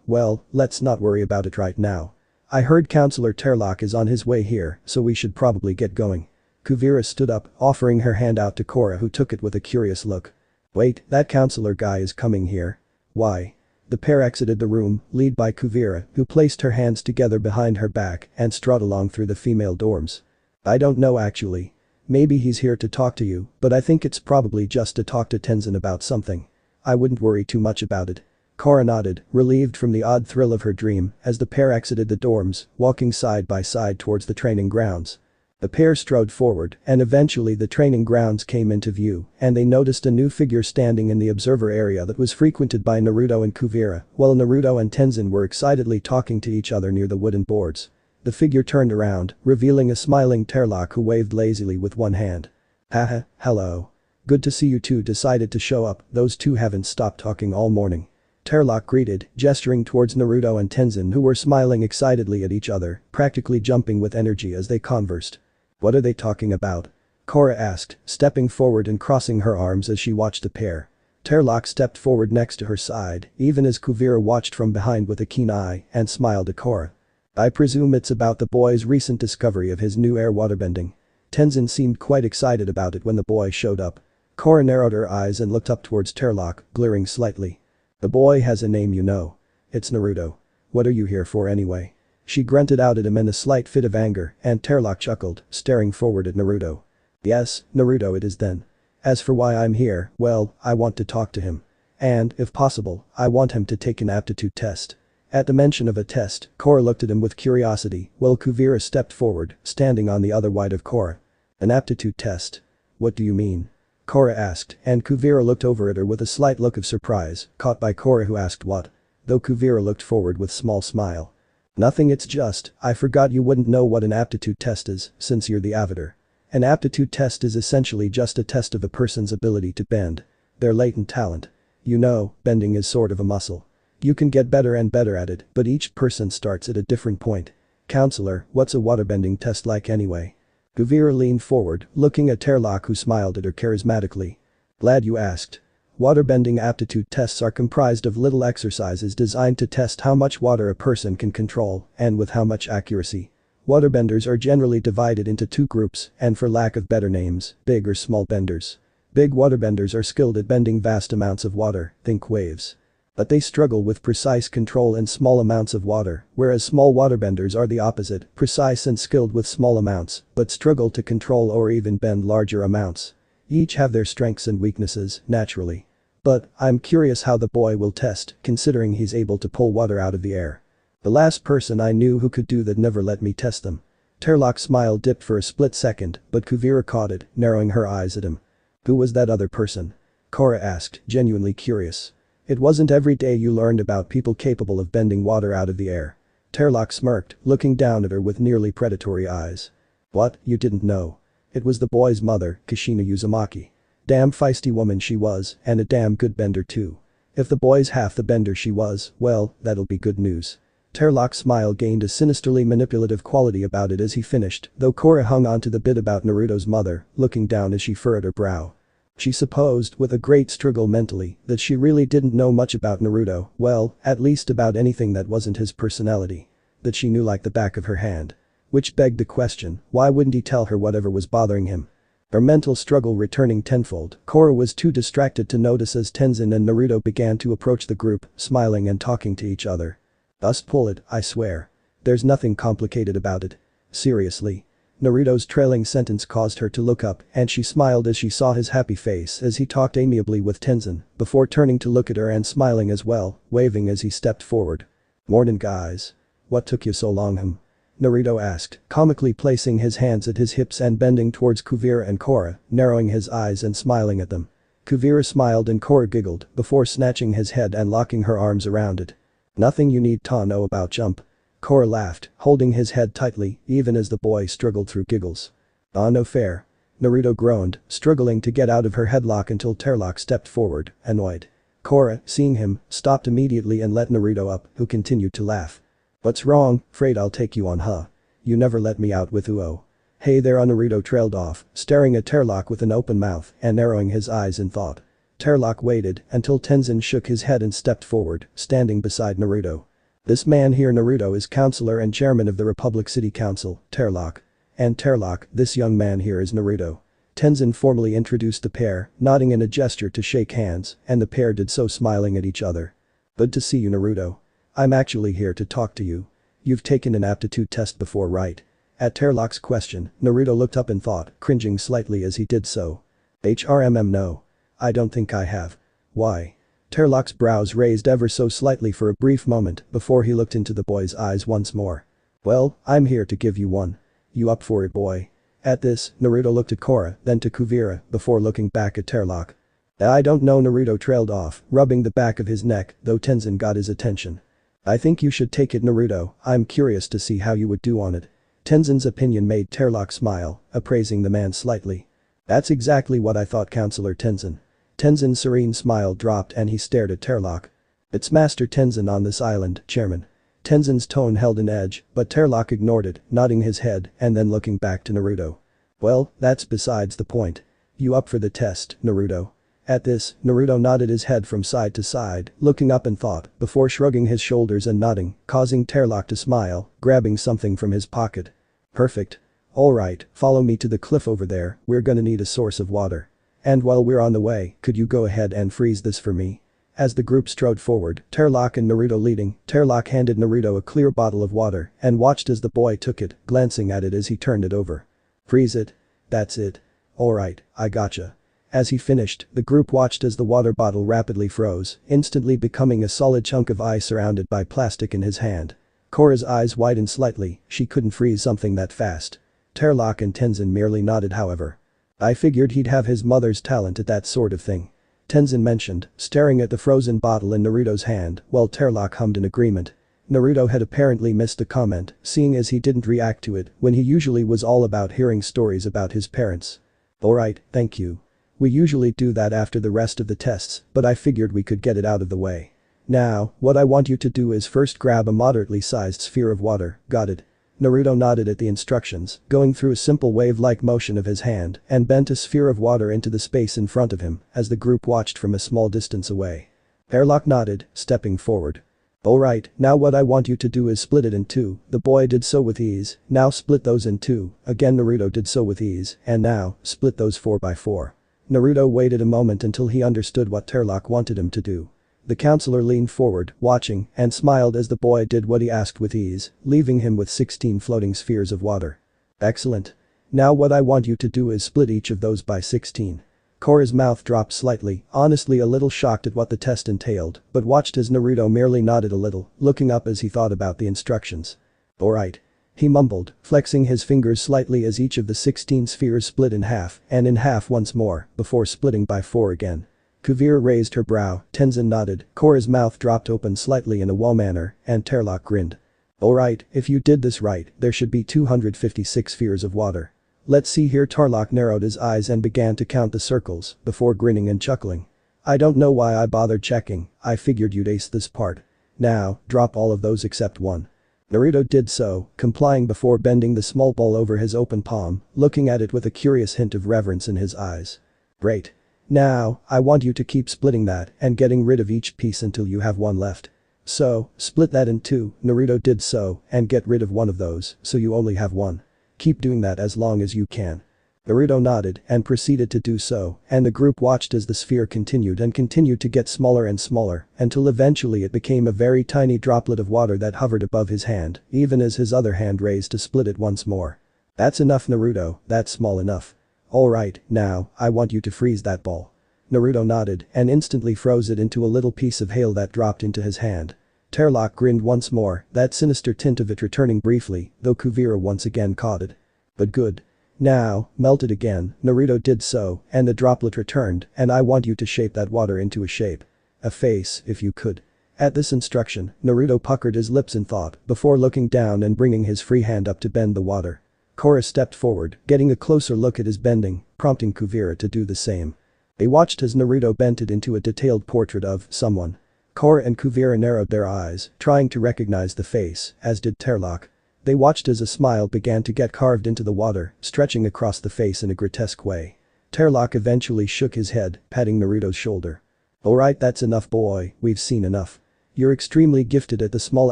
Speaker 1: Well, let's not worry about it right now. I heard Counselor Turlock is on his way here, so we should probably get going. Kuvira stood up, offering her hand out to Korra, who took it with a curious look. Wait, that counselor guy is coming here? Why? The pair exited the room, led by Kuvira, who placed her hands together behind her back and strode along through the female dorms. I don't know actually. Maybe he's here to talk to you, but I think it's probably just to talk to Tenzin about something. I wouldn't worry too much about it. Korra nodded, relieved from the odd thrill of her dream, as the pair exited the dorms, walking side by side towards the training grounds. The pair strode forward, and eventually the training grounds came into view, and they noticed a new figure standing in the observer area that was frequented by Naruto and Kuvira, while Naruto and Tenzin were excitedly talking to each other near the wooden boards. The figure turned around, revealing a smiling Turlock who waved lazily with one hand. Haha, hello. Good to see you two decided to show up, those two haven't stopped talking all morning. Turlock greeted, gesturing towards Naruto and Tenzin who were smiling excitedly at each other, practically jumping with energy as they conversed. What are they talking about? Korra asked, stepping forward and crossing her arms as she watched the pair. Turlock stepped forward next to her side, even as Kuvira watched from behind with a keen eye and smiled at Korra. I presume it's about the boy's recent discovery of his new air waterbending. Tenzin seemed quite excited about it when the boy showed up. Korra narrowed her eyes and looked up towards Turlock, glaring slightly. The boy has a name you know. It's Naruto. What are you here for anyway? She grunted out at him in a slight fit of anger, and Turlock chuckled, staring forward at Naruto. Yes, Naruto it is then. As for why I'm here, well, I want to talk to him. And, if possible, I want him to take an aptitude test. At the mention of a test, Korra looked at him with curiosity, while Kuvira stepped forward, standing on the other side of Korra. An aptitude test? What do you mean? Korra asked, and Kuvira looked over at her with a slight look of surprise, caught by Korra who asked what. Though Kuvira looked forward with small smile. Nothing, it's just, I forgot you wouldn't know what an aptitude test is, since you're the avatar. An aptitude test is essentially just a test of a person's ability to bend. Their latent talent. You know, bending is sort of a muscle. You can get better and better at it, but each person starts at a different point. Counselor, what's a waterbending test like anyway? Kuvira leaned forward, looking at Turlock who smiled at her charismatically. Glad you asked. Waterbending aptitude tests are comprised of little exercises designed to test how much water a person can control, and with how much accuracy. Waterbenders are generally divided into two groups, and for lack of better names, big or small benders. Big waterbenders are skilled at bending vast amounts of water, think waves. But they struggle with precise control in small amounts of water, whereas small waterbenders are the opposite, precise and skilled with small amounts, but struggle to control or even bend larger amounts. Each have their strengths and weaknesses, naturally. But, I'm curious how the boy will test, considering he's able to pull water out of the air. The last person I knew who could do that never let me test them. Turlock's smile dipped for a split second, but Kuvira caught it, narrowing her eyes at him. Who was that other person? Korra asked, genuinely curious. It wasn't every day you learned about people capable of bending water out of the air. Turlock smirked, looking down at her with nearly predatory eyes. What, you didn't know? It was the boy's mother, Kushina Uzamaki. Damn feisty woman she was, and a damn good bender too. If the boy's half the bender she was, well, that'll be good news. Turlock's smile gained a sinisterly manipulative quality about it as he finished, though Korra hung on to the bit about Naruto's mother, looking down as she furrowed her brow. She supposed, with a great struggle mentally, that she really didn't know much about Naruto, well, at least about anything that wasn't his personality. That she knew like the back of her hand. Which begged the question, why wouldn't he tell her whatever was bothering him? Her mental struggle returning tenfold, Korra was too distracted to notice as Tenzin and Naruto began to approach the group, smiling and talking to each other. "Just pull it, I swear. There's nothing complicated about it. Seriously." Naruto's trailing sentence caused her to look up and she smiled as she saw his happy face as he talked amiably with Tenzin before turning to look at her and smiling as well, waving as he stepped forward. "Mornin' guys. What took you so long?" Naruto asked, comically placing his hands at his hips and bending towards Kuvira and Korra, narrowing his eyes and smiling at them. Kuvira smiled and Korra giggled before snatching his head and locking her arms around it. "Nothing you need to know about jump." Korra laughed, holding his head tightly, even as the boy struggled through giggles. No fair." Naruto groaned, struggling to get out of her headlock until Turlock stepped forward, annoyed. Korra, seeing him, stopped immediately and let Naruto up, who continued to laugh. "What's wrong? Afraid I'll take you on, huh? You never let me out with Uo." "Hey there." Naruto trailed off, staring at Turlock with an open mouth and narrowing his eyes in thought. Turlock waited until Tenzin shook his head and stepped forward, standing beside Naruto. "This man here Naruto is counselor and chairman of the Republic City Council, Turlock. And Turlock, this young man here is Naruto." Tenzin formally introduced the pair, nodding in a gesture to shake hands, and the pair did so smiling at each other. "Good to see you Naruto. I'm actually here to talk to you. You've taken an aptitude test before, right?" At Turlock's question, Naruto looked up in thought, cringing slightly as he did so. No. I don't think I have." "Why?" Turlock's brows raised ever so slightly for a brief moment before he looked into the boy's eyes once more. "Well, I'm here to give you one. You up for it, boy?" At this, Naruto looked at Korra, then to Kuvira, before looking back at Turlock. "I don't know." Naruto trailed off, rubbing the back of his neck, though Tenzin got his attention. "I think you should take it Naruto, I'm curious to see how you would do on it." Tenzin's opinion made Turlock smile, appraising the man slightly. "That's exactly what I thought, Counselor Tenzin." Tenzin's serene smile dropped and he stared at Turlock. "It's Master Tenzin on this island, Chairman." Tenzin's tone held an edge, but Turlock ignored it, nodding his head and then looking back to Naruto. "Well, that's besides the point. You up for the test, Naruto?" At this, Naruto nodded his head from side to side, looking up in thought, before shrugging his shoulders and nodding, causing Turlock to smile, grabbing something from his pocket. "Perfect. Alright, follow me to the cliff over there, we're gonna need a source of water. And while we're on the way, could you go ahead and freeze this for me?" As the group strode forward, Turlock and Naruto leading, Turlock handed Naruto a clear bottle of water and watched as the boy took it, glancing at it as he turned it over. "Freeze it? That's it. Alright, I gotcha." As he finished, the group watched as the water bottle rapidly froze, instantly becoming a solid chunk of ice surrounded by plastic in his hand. Korra's eyes widened slightly, she couldn't freeze something that fast. Turlock and Tenzin merely nodded however. "I figured he'd have his mother's talent at that sort of thing," Tenzin mentioned, staring at the frozen bottle in Naruto's hand while Turlock hummed in agreement. Naruto had apparently missed the comment, seeing as he didn't react to it when he usually was all about hearing stories about his parents. "Alright, thank you. We usually do that after the rest of the tests, but I figured we could get it out of the way. Now, what I want you to do is first grab a moderately sized sphere of water, got it?" Naruto nodded at the instructions, going through a simple wave-like motion of his hand and bent a sphere of water into the space in front of him as the group watched from a small distance away. Turlock nodded, stepping forward. "Alright, now what I want you to do is split it in two." The boy did so with ease. "Now split those in two." Again Naruto did so with ease, and now, split those 4x4. Naruto waited a moment until he understood what Turlock wanted him to do. The counselor leaned forward, watching, and smiled as the boy did what he asked with ease, leaving him with 16 floating spheres of water. "Excellent. Now what I want you to do is split each of those by 16. Korra's mouth dropped slightly, honestly a little shocked at what the test entailed, but watched as Naruto merely nodded a little, looking up as he thought about the instructions. "Alright." He mumbled, flexing his fingers slightly as each of the 16 spheres split in half and in half once more, before splitting by 4 again. Kuvira raised her brow, Tenzin nodded, Korra's mouth dropped open slightly in a whoa manner, and Turlock grinned. "Alright, if you did this right, there should be 256 spheres of water. Let's see here." Turlock narrowed his eyes and began to count the circles, before grinning and chuckling. "I don't know why I bothered checking, I figured you'd ace this part. Now, drop all of those except one." Naruto did so, complying before bending the small ball over his open palm, looking at it with a curious hint of reverence in his eyes. "Great. Now, I want you to keep splitting that and getting rid of each piece until you have one left. So, split that in two." Naruto did so, "and get rid of one of those, so you only have one. Keep doing that as long as you can." Naruto nodded and proceeded to do so, and the group watched as the sphere continued to get smaller and smaller, until eventually it became a very tiny droplet of water that hovered above his hand, even as his other hand raised to split it once more. That's enough, Naruto, that's small enough. Alright, now, I want you to freeze that ball. Naruto nodded and instantly froze it into a little piece of hail that dropped into his hand. Turlock grinned once more, that sinister tint of it returning briefly, though Kuvira once again caught it. But good. Now, melt it again. Naruto did so, and the droplet returned, and I want you to shape that water into a shape. A face, if you could. At this instruction, Naruto puckered his lips in thought before looking down and bringing his free hand up to bend the water. Korra stepped forward, getting a closer look at his bending, prompting Kuvira to do the same. They watched as Naruto bent it into a detailed portrait of someone. Korra and Kuvira narrowed their eyes, trying to recognize the face, as did Turlock. They watched as a smile began to get carved into the water, stretching across the face in a grotesque way. Turlock eventually shook his head, patting Naruto's shoulder. Alright, that's enough, boy, we've seen enough. You're extremely gifted at the small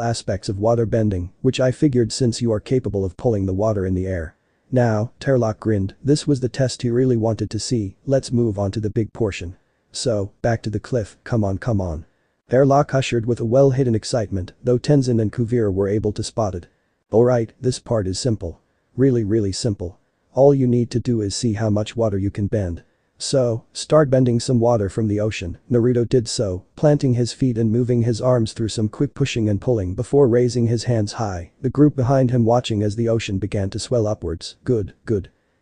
Speaker 1: aspects of water bending, which I figured since you are capable of pulling the water in the air. Now, Turlock grinned, this was the test he really wanted to see, let's move on to the big portion. So, back to the cliff, come on come on. Turlock ushered with a well-hidden excitement, though Tenzin and Kuvira were able to spot it. Alright, this part is simple. Really simple. All you need to do is see how much water you can bend. So, start bending some water from the ocean. Naruto did so, planting his feet and moving his arms through some quick pushing and pulling before raising his hands high, the group behind him watching as the ocean began to swell upwards. Good.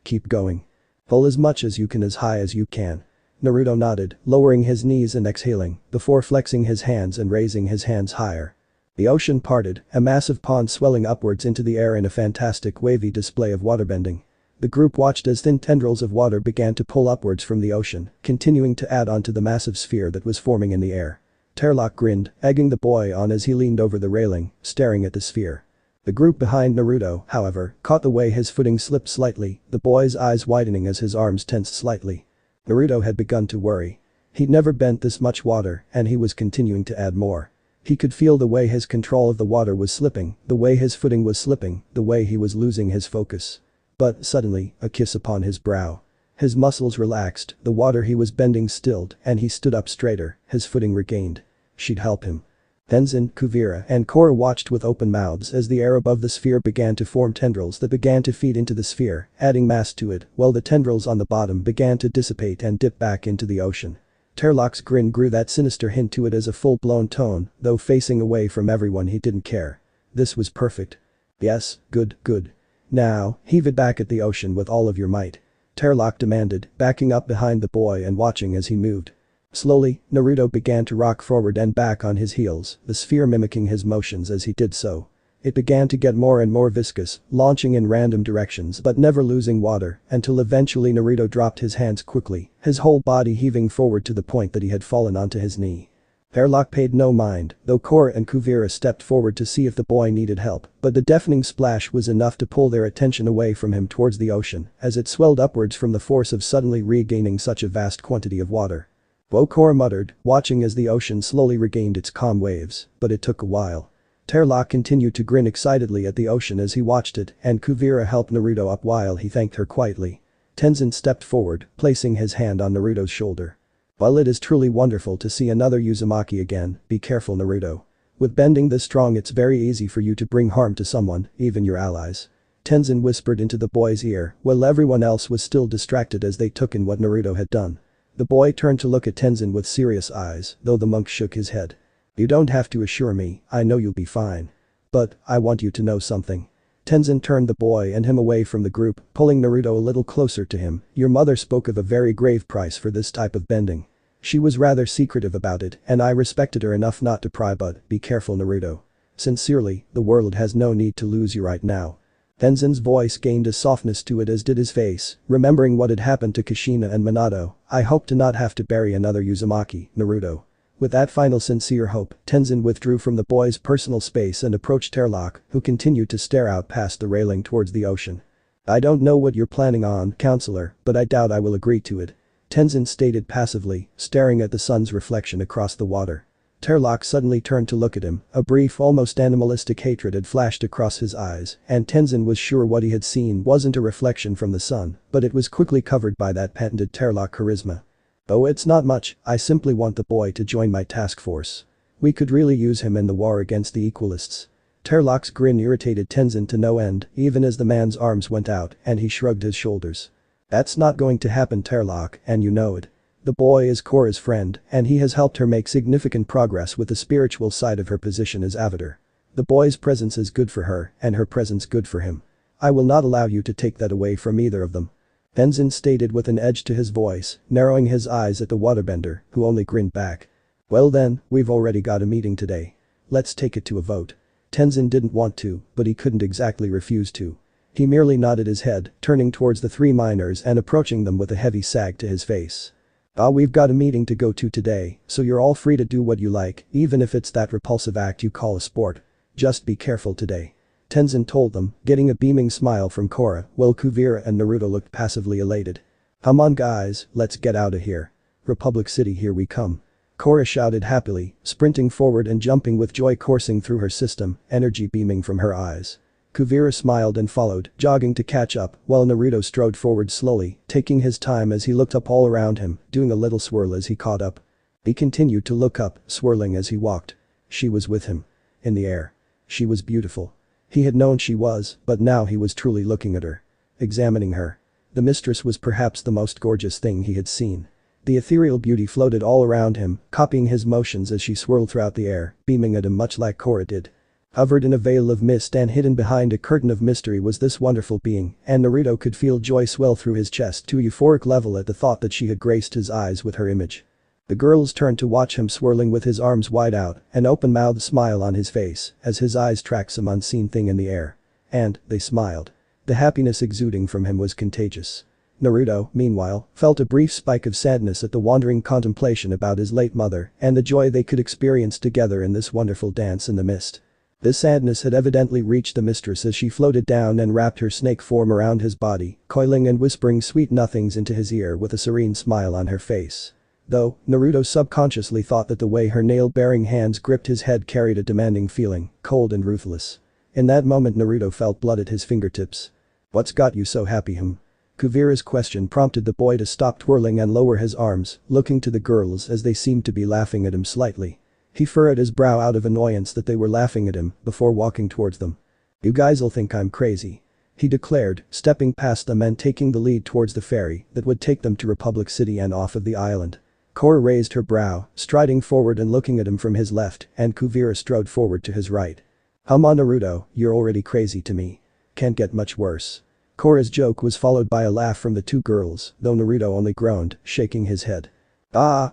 Speaker 1: Keep going. Pull as much as you can as high as you can. Naruto nodded, lowering his knees and exhaling, before flexing his hands and raising his hands higher. The ocean parted, a massive pond swelling upwards into the air in a fantastic wavy display of waterbending. The group watched as thin tendrils of water began to pull upwards from the ocean, continuing to add on to the massive sphere that was forming in the air. Turlock grinned, egging the boy on as he leaned over the railing, staring at the sphere. The group behind Naruto, however, caught the way his footing slipped slightly, the boy's eyes widening as his arms tensed slightly. Naruto had begun to worry. He'd never bent this much water, and he was continuing to add more. He could feel the way his control of the water was slipping, the way his footing was slipping, the way he was losing his focus. But, suddenly, a kiss upon his brow. His muscles relaxed, the water he was bending stilled, and he stood up straighter, his footing regained. She'd help him. Tenzin, Kuvira, and Korra watched with open mouths as the air above the sphere began to form tendrils that began to feed into the sphere, adding mass to it, while the tendrils on the bottom began to dissipate and dip back into the ocean. Turlock's grin grew that sinister hint to it as a full-blown tone, though facing away from everyone he didn't care. This was perfect. Yes, good. Now, heave it back at the ocean with all of your might. Turlock demanded, backing up behind the boy and watching as he moved. Slowly, Naruto began to rock forward and back on his heels, the sphere mimicking his motions as he did so. It began to get more and more viscous, launching in random directions but never losing water, until eventually Naruto dropped his hands quickly, his whole body heaving forward to the point that he had fallen onto his knee. Turlock paid no mind, though Korra and Kuvira stepped forward to see if the boy needed help, but the deafening splash was enough to pull their attention away from him towards the ocean, as it swelled upwards from the force of suddenly regaining such a vast quantity of water. Whoa, Korra muttered, watching as the ocean slowly regained its calm waves, but it took a while. Turlock continued to grin excitedly at the ocean as he watched it, and Kuvira helped Naruto up while he thanked her quietly. Tenzin stepped forward, placing his hand on Naruto's shoulder. While it is truly wonderful to see another Uzamaki again, be careful, Naruto. With bending this strong, it's very easy for you to bring harm to someone, even your allies. Tenzin whispered into the boy's ear, while everyone else was still distracted as they took in what Naruto had done. The boy turned to look at Tenzin with serious eyes, though the monk shook his head. You don't have to assure me, I know you'll be fine. But, I want you to know something. Tenzin turned the boy and him away from the group, pulling Naruto a little closer to him. Your mother spoke of a very grave price for this type of bending. She was rather secretive about it, and I respected her enough not to pry, but be careful, Naruto. Sincerely, the world has no need to lose you right now. Tenzin's voice gained a softness to it as did his face, remembering what had happened to Kushina and Minato. I hope to not have to bury another Uzumaki, Naruto. With that final sincere hope, Tenzin withdrew from the boy's personal space and approached Turlock, who continued to stare out past the railing towards the ocean. I don't know what you're planning on, counselor, but I doubt I will agree to it. Tenzin stated passively, staring at the sun's reflection across the water. Turlock suddenly turned to look at him, a brief almost animalistic hatred had flashed across his eyes, and Tenzin was sure what he had seen wasn't a reflection from the sun, but it was quickly covered by that patented Turlock charisma. "Oh, it's not much, I simply want the boy to join my task force. We could really use him in the war against the equalists." Turlock's grin irritated Tenzin to no end, even as the man's arms went out and he shrugged his shoulders. "That's not going to happen, Turlock, and you know it. The boy is Korra's friend, and he has helped her make significant progress with the spiritual side of her position as avatar. The boy's presence is good for her, and her presence good for him. I will not allow you to take that away from either of them." Tenzin stated with an edge to his voice, narrowing his eyes at the waterbender, who only grinned back. "Well then, we've already got a meeting today. Let's take it to a vote." Tenzin didn't want to, but he couldn't exactly refuse to. He merely nodded his head, turning towards the three miners and approaching them with a heavy sag to his face. We've got a meeting to go to today, so you're all free to do what you like, even if it's that repulsive act you call a sport. Just be careful today." Tenzin told them, getting a beaming smile from Korra, while Kuvira and Naruto looked passively elated. "Come on guys, let's get out of here. Republic City, here we come." Korra shouted happily, sprinting forward and jumping with joy coursing through her system, energy beaming from her eyes. Kuvira smiled and followed, jogging to catch up, while Naruto strode forward slowly, taking his time as he looked up all around him, doing a little swirl as he caught up. He continued to look up, swirling as he walked. She was with him. In the air. She was beautiful. He had known she was, but now he was truly looking at her. Examining her. The mistress was perhaps the most gorgeous thing he had seen. The ethereal beauty floated all around him, copying his motions as she swirled throughout the air, beaming at him much like Korra did. Covered in a veil of mist and hidden behind a curtain of mystery was this wonderful being, and Naruto could feel joy swell through his chest to a euphoric level at the thought that she had graced his eyes with her image. The girls turned to watch him swirling with his arms wide out, an open-mouthed smile on his face, as his eyes tracked some unseen thing in the air. And, they smiled. The happiness exuding from him was contagious. Naruto, meanwhile, felt a brief spike of sadness at the wandering contemplation about his late mother and the joy they could experience together in this wonderful dance in the mist. This sadness had evidently reached the mistress as she floated down and wrapped her snake form around his body, coiling and whispering sweet nothings into his ear with a serene smile on her face. Though, Naruto subconsciously thought that the way her nail-bearing hands gripped his head carried a demanding feeling, cold and ruthless. In that moment Naruto felt blood at his fingertips. "What's got you so happy, Kuvira's question prompted the boy to stop twirling and lower his arms, looking to the girls as they seemed to be laughing at him slightly. He furrowed his brow out of annoyance that they were laughing at him before walking towards them. "You guys'll think I'm crazy," he declared, stepping past them and taking the lead towards the ferry that would take them to Republic City and off of the island. Korra raised her brow, striding forward and looking at him from his left, and Kuvira strode forward to his right. "Come on Naruto, you're already crazy to me. Can't get much worse." Korra's joke was followed by a laugh from the two girls, though Naruto only groaned, shaking his head.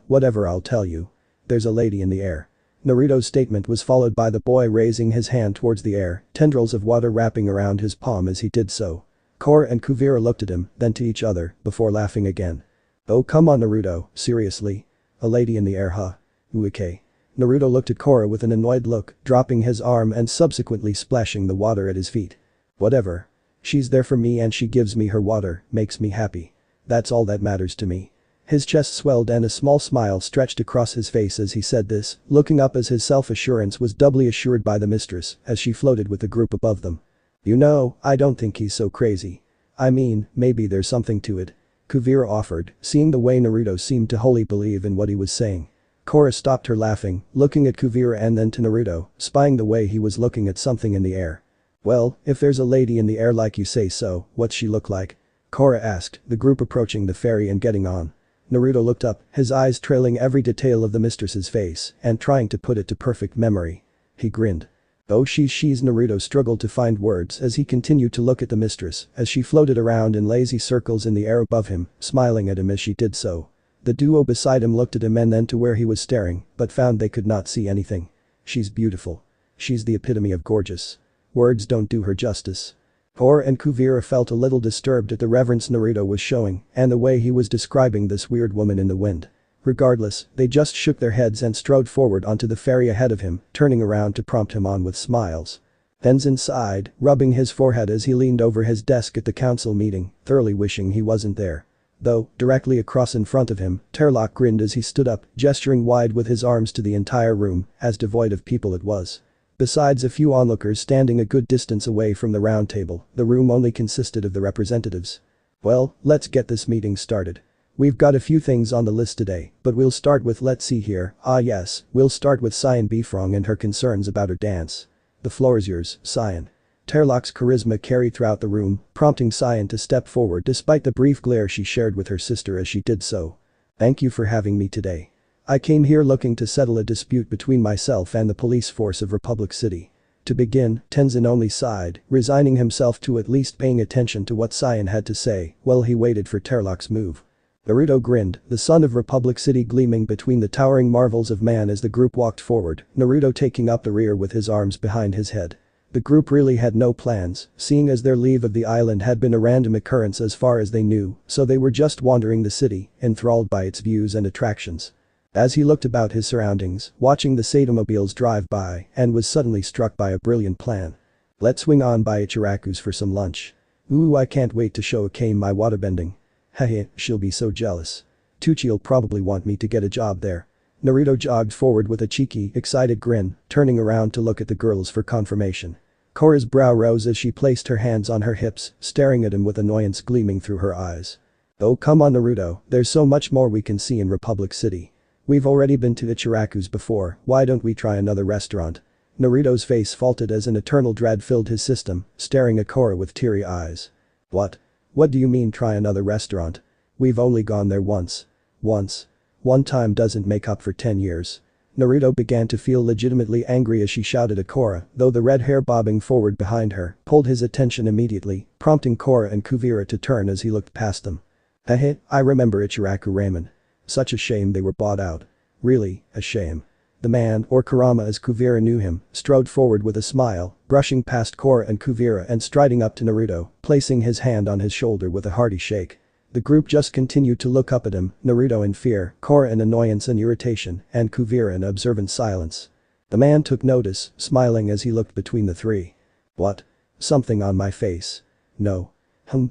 Speaker 1: Whatever, I'll tell you. There's a lady in the air." Naruto's statement was followed by the boy raising his hand towards the air, tendrils of water wrapping around his palm as he did so. Korra and Kuvira looked at him, then to each other, before laughing again. "Oh come on Naruto, seriously? A lady in the air, huh? Okay." Naruto looked at Korra with an annoyed look, dropping his arm and subsequently splashing the water at his feet. "Whatever. She's there for me and she gives me her water, makes me happy. That's all that matters to me." His chest swelled and a small smile stretched across his face as he said this, looking up as his self-assurance was doubly assured by the mistress as she floated with the group above them. "You know, I don't think he's so crazy. I mean, maybe there's something to it," Kuvira offered, seeing the way Naruto seemed to wholly believe in what he was saying. Korra stopped her laughing, looking at Kuvira and then to Naruto, spying the way he was looking at something in the air. "Well, if there's a lady in the air like you say so, what's she look like?" Korra asked, the group approaching the ferry and getting on. Naruto looked up, his eyes trailing every detail of the mistress's face and trying to put it to perfect memory. He grinned. "Oh she's Naruto struggled to find words as he continued to look at the mistress as she floated around in lazy circles in the air above him, smiling at him as she did so. The duo beside him looked at him and then to where he was staring, but found they could not see anything. "She's beautiful. She's the epitome of gorgeous. Words don't do her justice." Korra and Kuvira felt a little disturbed at the reverence Naruto was showing and the way he was describing this weird woman in the wind. Regardless, they just shook their heads and strode forward onto the ferry ahead of him, turning around to prompt him on with smiles. Tenzin sighed, rubbing his forehead as he leaned over his desk at the council meeting, thoroughly wishing he wasn't there. Though, directly across in front of him, Turlock grinned as he stood up, gesturing wide with his arms to the entire room, as devoid of people it was. Besides a few onlookers standing a good distance away from the round table, the room only consisted of the representatives. Well, let's get this meeting started. We've got a few things on the list today, but we'll start with let's see here, yes, we'll start with Cyan Bifrong and her concerns about her dance. The floor is yours, Cyan. Turlock's charisma carried throughout the room, prompting Cyan to step forward despite the brief glare she shared with her sister as she did so. Thank you for having me today. I came here looking to settle a dispute between myself and the police force of Republic City. To begin, Tenzin only sighed, resigning himself to at least paying attention to what Cyan had to say while he waited for Turlock's move. Naruto grinned, the sun of Republic City gleaming between the towering marvels of man as the group walked forward, Naruto taking up the rear with his arms behind his head. The group really had no plans, seeing as their leave of the island had been a random occurrence as far as they knew, so they were just wandering the city, enthralled by its views and attractions. As he looked about his surroundings, watching the Satomobiles drive by, and was suddenly struck by a brilliant plan. Let's swing on by Ichiraku's for some lunch. Ooh, I can't wait to show Akane my waterbending. Hehe, she'll be so jealous. Tucci'll probably want me to get a job there. Naruto jogged forward with a cheeky, excited grin, turning around to look at the girls for confirmation. Korra's brow rose as she placed her hands on her hips, staring at him with annoyance gleaming through her eyes. Oh come on Naruto, there's so much more we can see in Republic City. We've already been to Ichiraku's before, why don't we try another restaurant? Naruto's face faltered as an eternal dread filled his system, staring at Korra with teary eyes. What? What do you mean try another restaurant? We've only gone there once. Once. One time doesn't make up for 10 years. Naruto began to feel legitimately angry as she shouted at Korra, though the red hair bobbing forward behind her pulled his attention immediately, prompting Korra and Kuvira to turn as he looked past them. I remember Ichiraku ramen. Such a shame they were bought out. Really, a shame. The man, or Kurama as Kuvira knew him, strode forward with a smile, brushing past Korra and Kuvira and striding up to Naruto, placing his hand on his shoulder with a hearty shake. The group just continued to look up at him, Naruto in fear, Korra in annoyance and irritation, and Kuvira in observant silence. The man took notice, smiling as he looked between the three. What? Something on my face. No.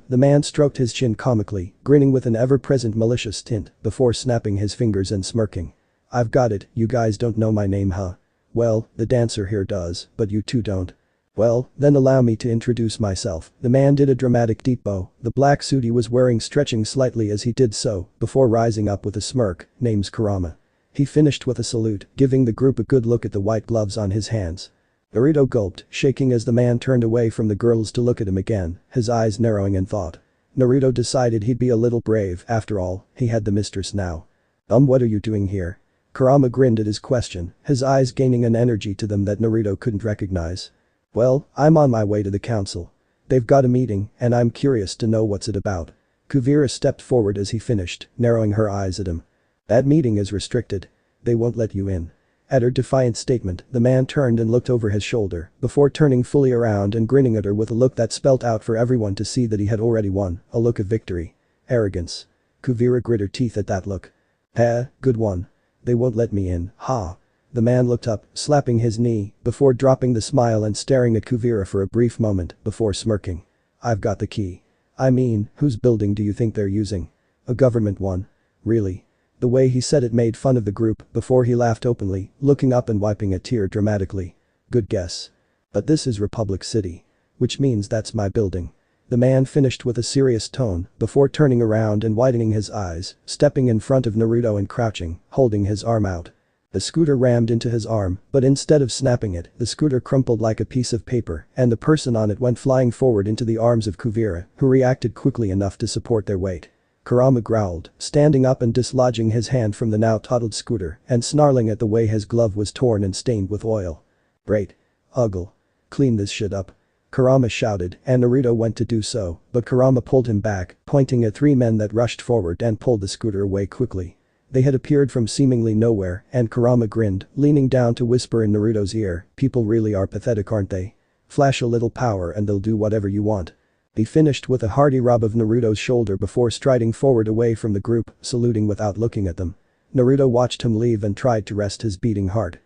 Speaker 1: The man stroked his chin comically, grinning with an ever-present malicious tint, before snapping his fingers and smirking. I've got it, you guys don't know my name huh? Well, the dancer here does, but you two don't. Well, then allow me to introduce myself. The man did a dramatic deep bow, the black suit he was wearing stretching slightly as he did so, before rising up with a smirk, name's Kurama. He finished with a salute, giving the group a good look at the white gloves on his hands. Naruto gulped, shaking as the man turned away from the girls to look at him again, his eyes narrowing in thought. Naruto decided he'd be a little brave, after all, he had the mistress now. What are you doing here? Kurama grinned at his question, his eyes gaining an energy to them that Naruto couldn't recognize. Well, I'm on my way to the council. They've got a meeting, and I'm curious to know what's it about. Kuvira stepped forward as he finished, narrowing her eyes at him. That meeting is restricted. They won't let you in. At her defiant statement, the man turned and looked over his shoulder, before turning fully around and grinning at her with a look that spelt out for everyone to see that he had already won, a look of victory. Arrogance. Kuvira grit her teeth at that look. Good one. They won't let me in, ha. The man looked up, slapping his knee, before dropping the smile and staring at Kuvira for a brief moment, before smirking. I've got the key. I mean, whose building do you think they're using? A government one. Really? The way he said it made fun of the group, before he laughed openly, looking up and wiping a tear dramatically. Good guess. But this is Republic City. Which means that's my building. The man finished with a serious tone, before turning around and widening his eyes, stepping in front of Naruto and crouching, holding his arm out. The scooter rammed into his arm, but instead of snapping it, the scooter crumpled like a piece of paper, and the person on it went flying forward into the arms of Kuvira, who reacted quickly enough to support their weight. Kurama growled, standing up and dislodging his hand from the now totaled scooter, and snarling at the way his glove was torn and stained with oil. Great. Uggle. Clean this shit up. Kurama shouted, and Naruto went to do so, but Kurama pulled him back, pointing at three men that rushed forward and pulled the scooter away quickly. They had appeared from seemingly nowhere, and Kurama grinned, leaning down to whisper in Naruto's ear, people really are pathetic aren't they? Flash a little power and they'll do whatever you want. He finished with a hearty rub of Naruto's shoulder before striding forward away from the group, saluting without looking at them. Naruto watched him leave and tried to rest his beating heart.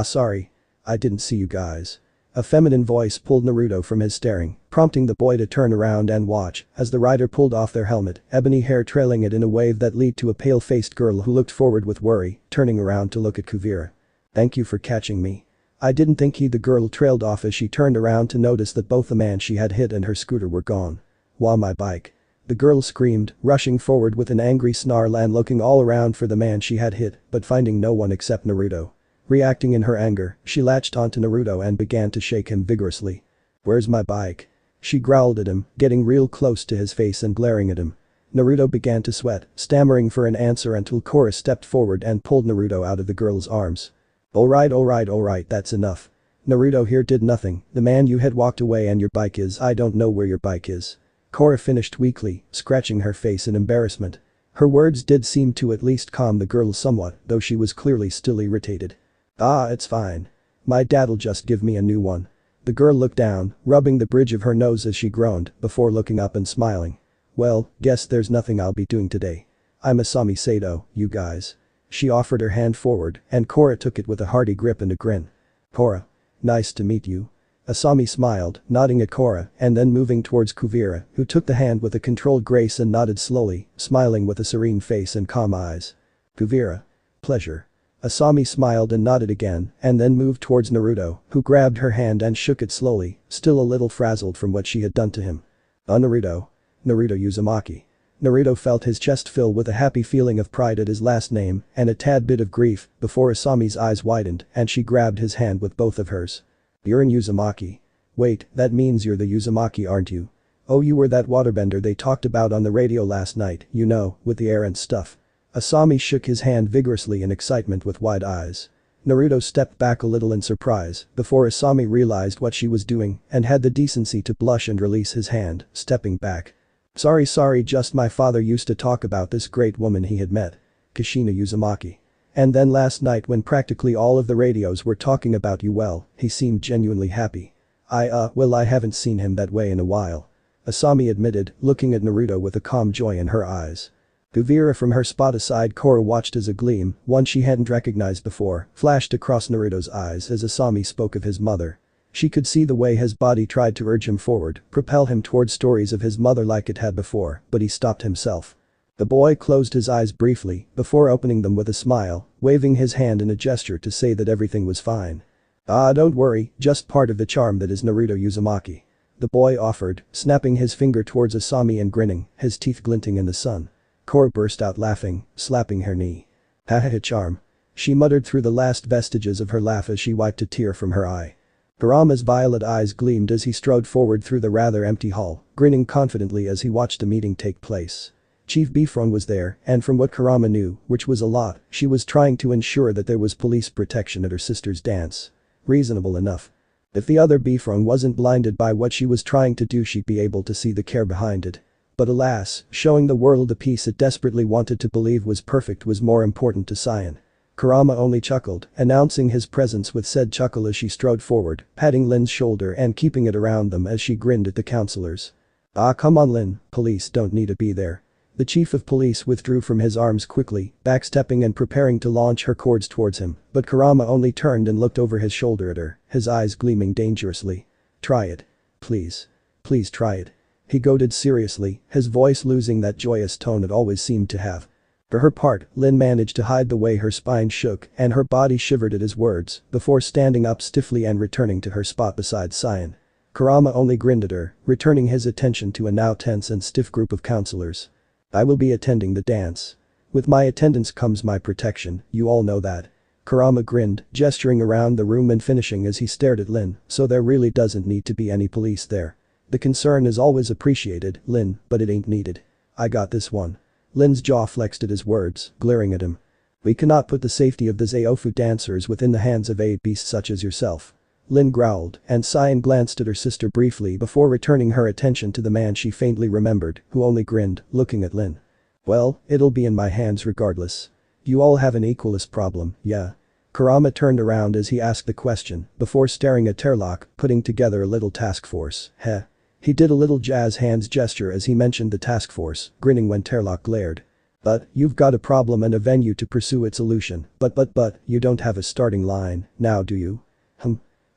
Speaker 1: Sorry. I didn't see you guys. A feminine voice pulled Naruto from his staring, prompting the boy to turn around and watch as the rider pulled off their helmet, ebony hair trailing it in a wave that led to a pale-faced girl who looked forward with worry, turning around to look at Kuvira. "Thank you for catching me. I didn't think he." The girl trailed off as she turned around to notice that both the man she had hit and her scooter were gone. "Wow, my bike." The girl screamed, rushing forward with an angry snarl and looking all around for the man she had hit, but finding no one except Naruto. Reacting in her anger, she latched onto Naruto and began to shake him vigorously. "Where's my bike?" She growled at him, getting real close to his face and glaring at him. Naruto began to sweat, stammering for an answer until Korra stepped forward and pulled Naruto out of the girl's arms. Alright, that's enough. Naruto here did nothing, the man you had walked away and your bike is. I don't know where your bike is." Korra finished weakly, scratching her face in embarrassment. Her words did seem to at least calm the girl somewhat, though she was clearly still irritated. "Ah, it's fine. My dad'll just give me a new one." The girl looked down, rubbing the bridge of her nose as she groaned, before looking up and smiling. "Well, guess there's nothing I'll be doing today. I'm Asami Sato, you guys." She offered her hand forward, and Korra took it with a hearty grip and a grin. "Korra. Nice to meet you." Asami smiled, nodding at Korra, and then moving towards Kuvira, who took the hand with a controlled grace and nodded slowly, smiling with a serene face and calm eyes. "Kuvira. Pleasure." Asami smiled and nodded again, and then moved towards Naruto, who grabbed her hand and shook it slowly, still a little frazzled from what she had done to him. Naruto. Naruto Uzamaki." Naruto felt his chest fill with a happy feeling of pride at his last name and a tad bit of grief before Asami's eyes widened and she grabbed his hand with both of hers. "You're in Uzumaki. Wait, that means you're the Uzumaki, aren't you? Oh, you were that waterbender they talked about on the radio last night, you know, with the air and stuff." Asami shook his hand vigorously in excitement with wide eyes. Naruto stepped back a little in surprise before Asami realized what she was doing and had the decency to blush and release his hand, stepping back. Sorry, just my father used to talk about this great woman he had met. Kushina Uzumaki. And then last night when practically all of the radios were talking about you, well, he seemed genuinely happy. Well, I haven't seen him that way in a while." Asami admitted, looking at Naruto with a calm joy in her eyes. Kuvira from her spot aside Korra watched as a gleam, one she hadn't recognized before, flashed across Naruto's eyes as Asami spoke of his mother. She could see the way his body tried to urge him forward, propel him towards stories of his mother like it had before, but he stopped himself. The boy closed his eyes briefly before opening them with a smile, waving his hand in a gesture to say that everything was fine. Don't worry, just part of the charm that is Naruto Uzumaki." The boy offered, snapping his finger towards Asami and grinning, his teeth glinting in the sun. Korra burst out laughing, slapping her knee. "Haha, charm." She muttered through the last vestiges of her laugh as she wiped a tear from her eye. Kurama's violet eyes gleamed as he strode forward through the rather empty hall, grinning confidently as he watched the meeting take place. Chief Bifron was there, and from what Kurama knew, which was a lot, she was trying to ensure that there was police protection at her sister's dance. Reasonable enough. If the other Bifron wasn't blinded by what she was trying to do, she'd be able to see the care behind it. But alas, showing the world the piece it desperately wanted to believe was perfect was more important to Cyan. Kurama only chuckled, announcing his presence with said chuckle as she strode forward, patting Lin's shoulder and keeping it around them as she grinned at the counselors. Come on Lin, police don't need to be there." The chief of police withdrew from his arms quickly, backstepping and preparing to launch her cords towards him, but Kurama only turned and looked over his shoulder at her, his eyes gleaming dangerously. "Try it. Please. Please try it." He goaded seriously, his voice losing that joyous tone it always seemed to have. For her part, Lin managed to hide the way her spine shook and her body shivered at his words before standing up stiffly and returning to her spot beside Cyan. Kurama only grinned at her, returning his attention to a now tense and stiff group of counselors. "I will be attending the dance. With my attendance comes my protection, you all know that." Kurama grinned, gesturing around the room and finishing as he stared at Lin, "So there really doesn't need to be any police there. The concern is always appreciated, Lin, but it ain't needed. I got this one." Lin's jaw flexed at his words, glaring at him. "We cannot put the safety of the Zaofu dancers within the hands of a beast such as yourself." Lin growled, and Cyan glanced at her sister briefly before returning her attention to the man she faintly remembered, who only grinned, looking at Lin. "Well, it'll be in my hands regardless. You all have an equalist problem, yeah?" Kurama turned around as he asked the question, before staring at Turlock, putting together a little task force. Heh. He did a little jazz hands gesture as he mentioned the task force, grinning when Turlock glared. "But, you've got a problem and a venue to pursue its solution, but you don't have a starting line, now do you?"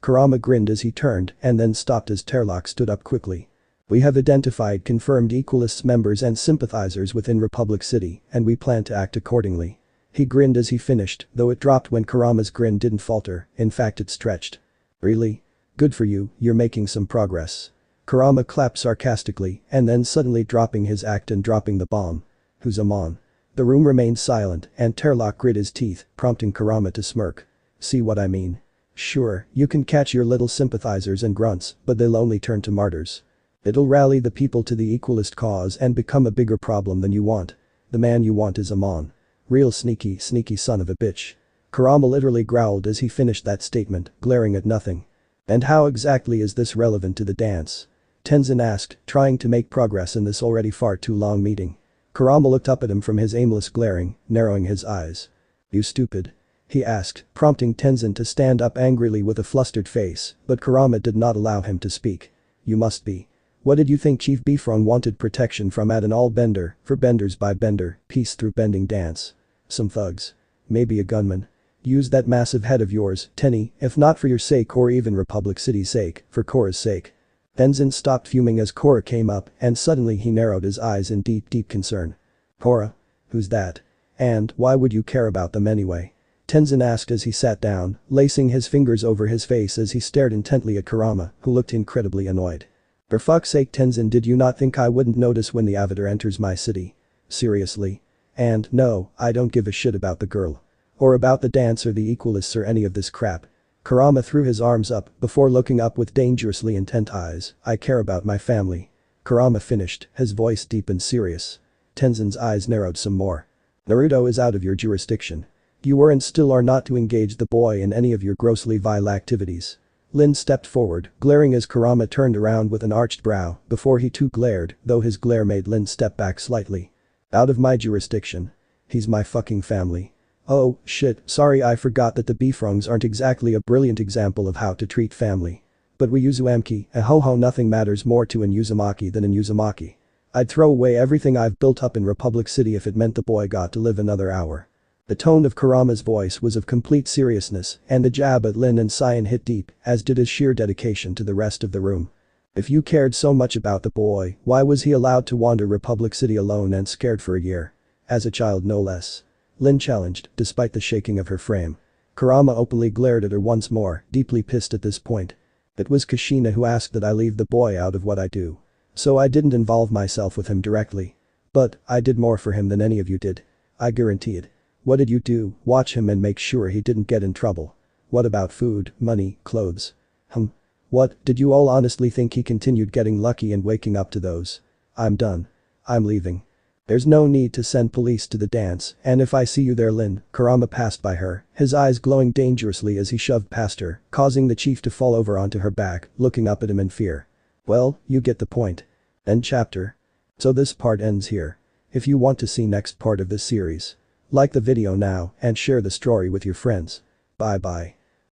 Speaker 1: Kurama grinned as he turned and then stopped as Turlock stood up quickly. We have identified confirmed equalists members and sympathizers within Republic City and we plan to act accordingly. He grinned as he finished, though it dropped when Kurama's grin didn't falter, in fact it stretched. Really? Good for you, you're making some progress. Kurama clapped sarcastically and then suddenly dropping his act and dropping the bomb. Uzamaki. The room remained silent and Turlock grit his teeth, prompting Kurama to smirk. See what I mean? Sure, you can catch your little sympathizers and grunts, but they'll only turn to martyrs. It'll rally the people to the equalist cause and become a bigger problem than you want. The man you want is Amon. Real sneaky son of a bitch. Kurama literally growled as he finished that statement, glaring at nothing. And how exactly is this relevant to the dance? Tenzin asked, trying to make progress in this already far too long meeting. Kurama looked up at him from his aimless glaring, narrowing his eyes. You stupid? He asked, prompting Tenzin to stand up angrily with a flustered face, but Kurama did not allow him to speak. You must be. What did you think Chief Bifron wanted protection from at an all-bender, for benders by bender, peace through bending dance? Some thugs. Maybe a gunman. Use that massive head of yours, Tenny, if not for your sake or even Republic City's sake, for Korra's sake. Tenzin stopped fuming as Korra came up and suddenly he narrowed his eyes in deep concern. Korra? Who's that? And why would you care about them anyway? Tenzin asked as he sat down, lacing his fingers over his face as he stared intently at Kurama, who looked incredibly annoyed. For fuck's sake Tenzin, did you not think I wouldn't notice when the avatar enters my city? Seriously? And no, I don't give a shit about the girl. Or about the dance or the equalists or any of this crap. Kurama threw his arms up before looking up with dangerously intent eyes. I care about my family. Kurama finished, his voice deep and serious. Tenzin's eyes narrowed some more. Naruto is out of your jurisdiction. You were and still are not to engage the boy in any of your grossly vile activities. Lin stepped forward, glaring as Kurama turned around with an arched brow before he too glared, though his glare made Lin step back slightly. Out of my jurisdiction. He's my fucking family. Oh, shit, sorry, I forgot that the Bifrongs aren't exactly a brilliant example of how to treat family. But we Uzumaki, ho nothing matters more to an Uzumaki than an Uzumaki. I'd throw away everything I've built up in Republic City if it meant the boy got to live another hour. The tone of Kurama's voice was of complete seriousness and the jab at Lin and Cyan hit deep, as did his sheer dedication to the rest of the room. If you cared so much about the boy, why was he allowed to wander Republic City alone and scared for a year? As a child no less. Lin challenged, despite the shaking of her frame. Kurama openly glared at her once more, deeply pissed at this point. It was Kushina who asked that I leave the boy out of what I do. So I didn't involve myself with him directly. But I did more for him than any of you did. I guarantee it. What did you do? Watch him and make sure he didn't get in trouble. What about food, money, clothes? What, did you all honestly think he continued getting lucky and waking up to those? I'm done. I'm leaving. There's no need to send police to the dance, and if I see you there, Lin. Kurama passed by her, his eyes glowing dangerously as he shoved past her, causing the chief to fall over onto her back, looking up at him in fear. Well, you get the point. End chapter. So this part ends here. If you want to see next part of this series, like the video now and share the story with your friends. Bye bye.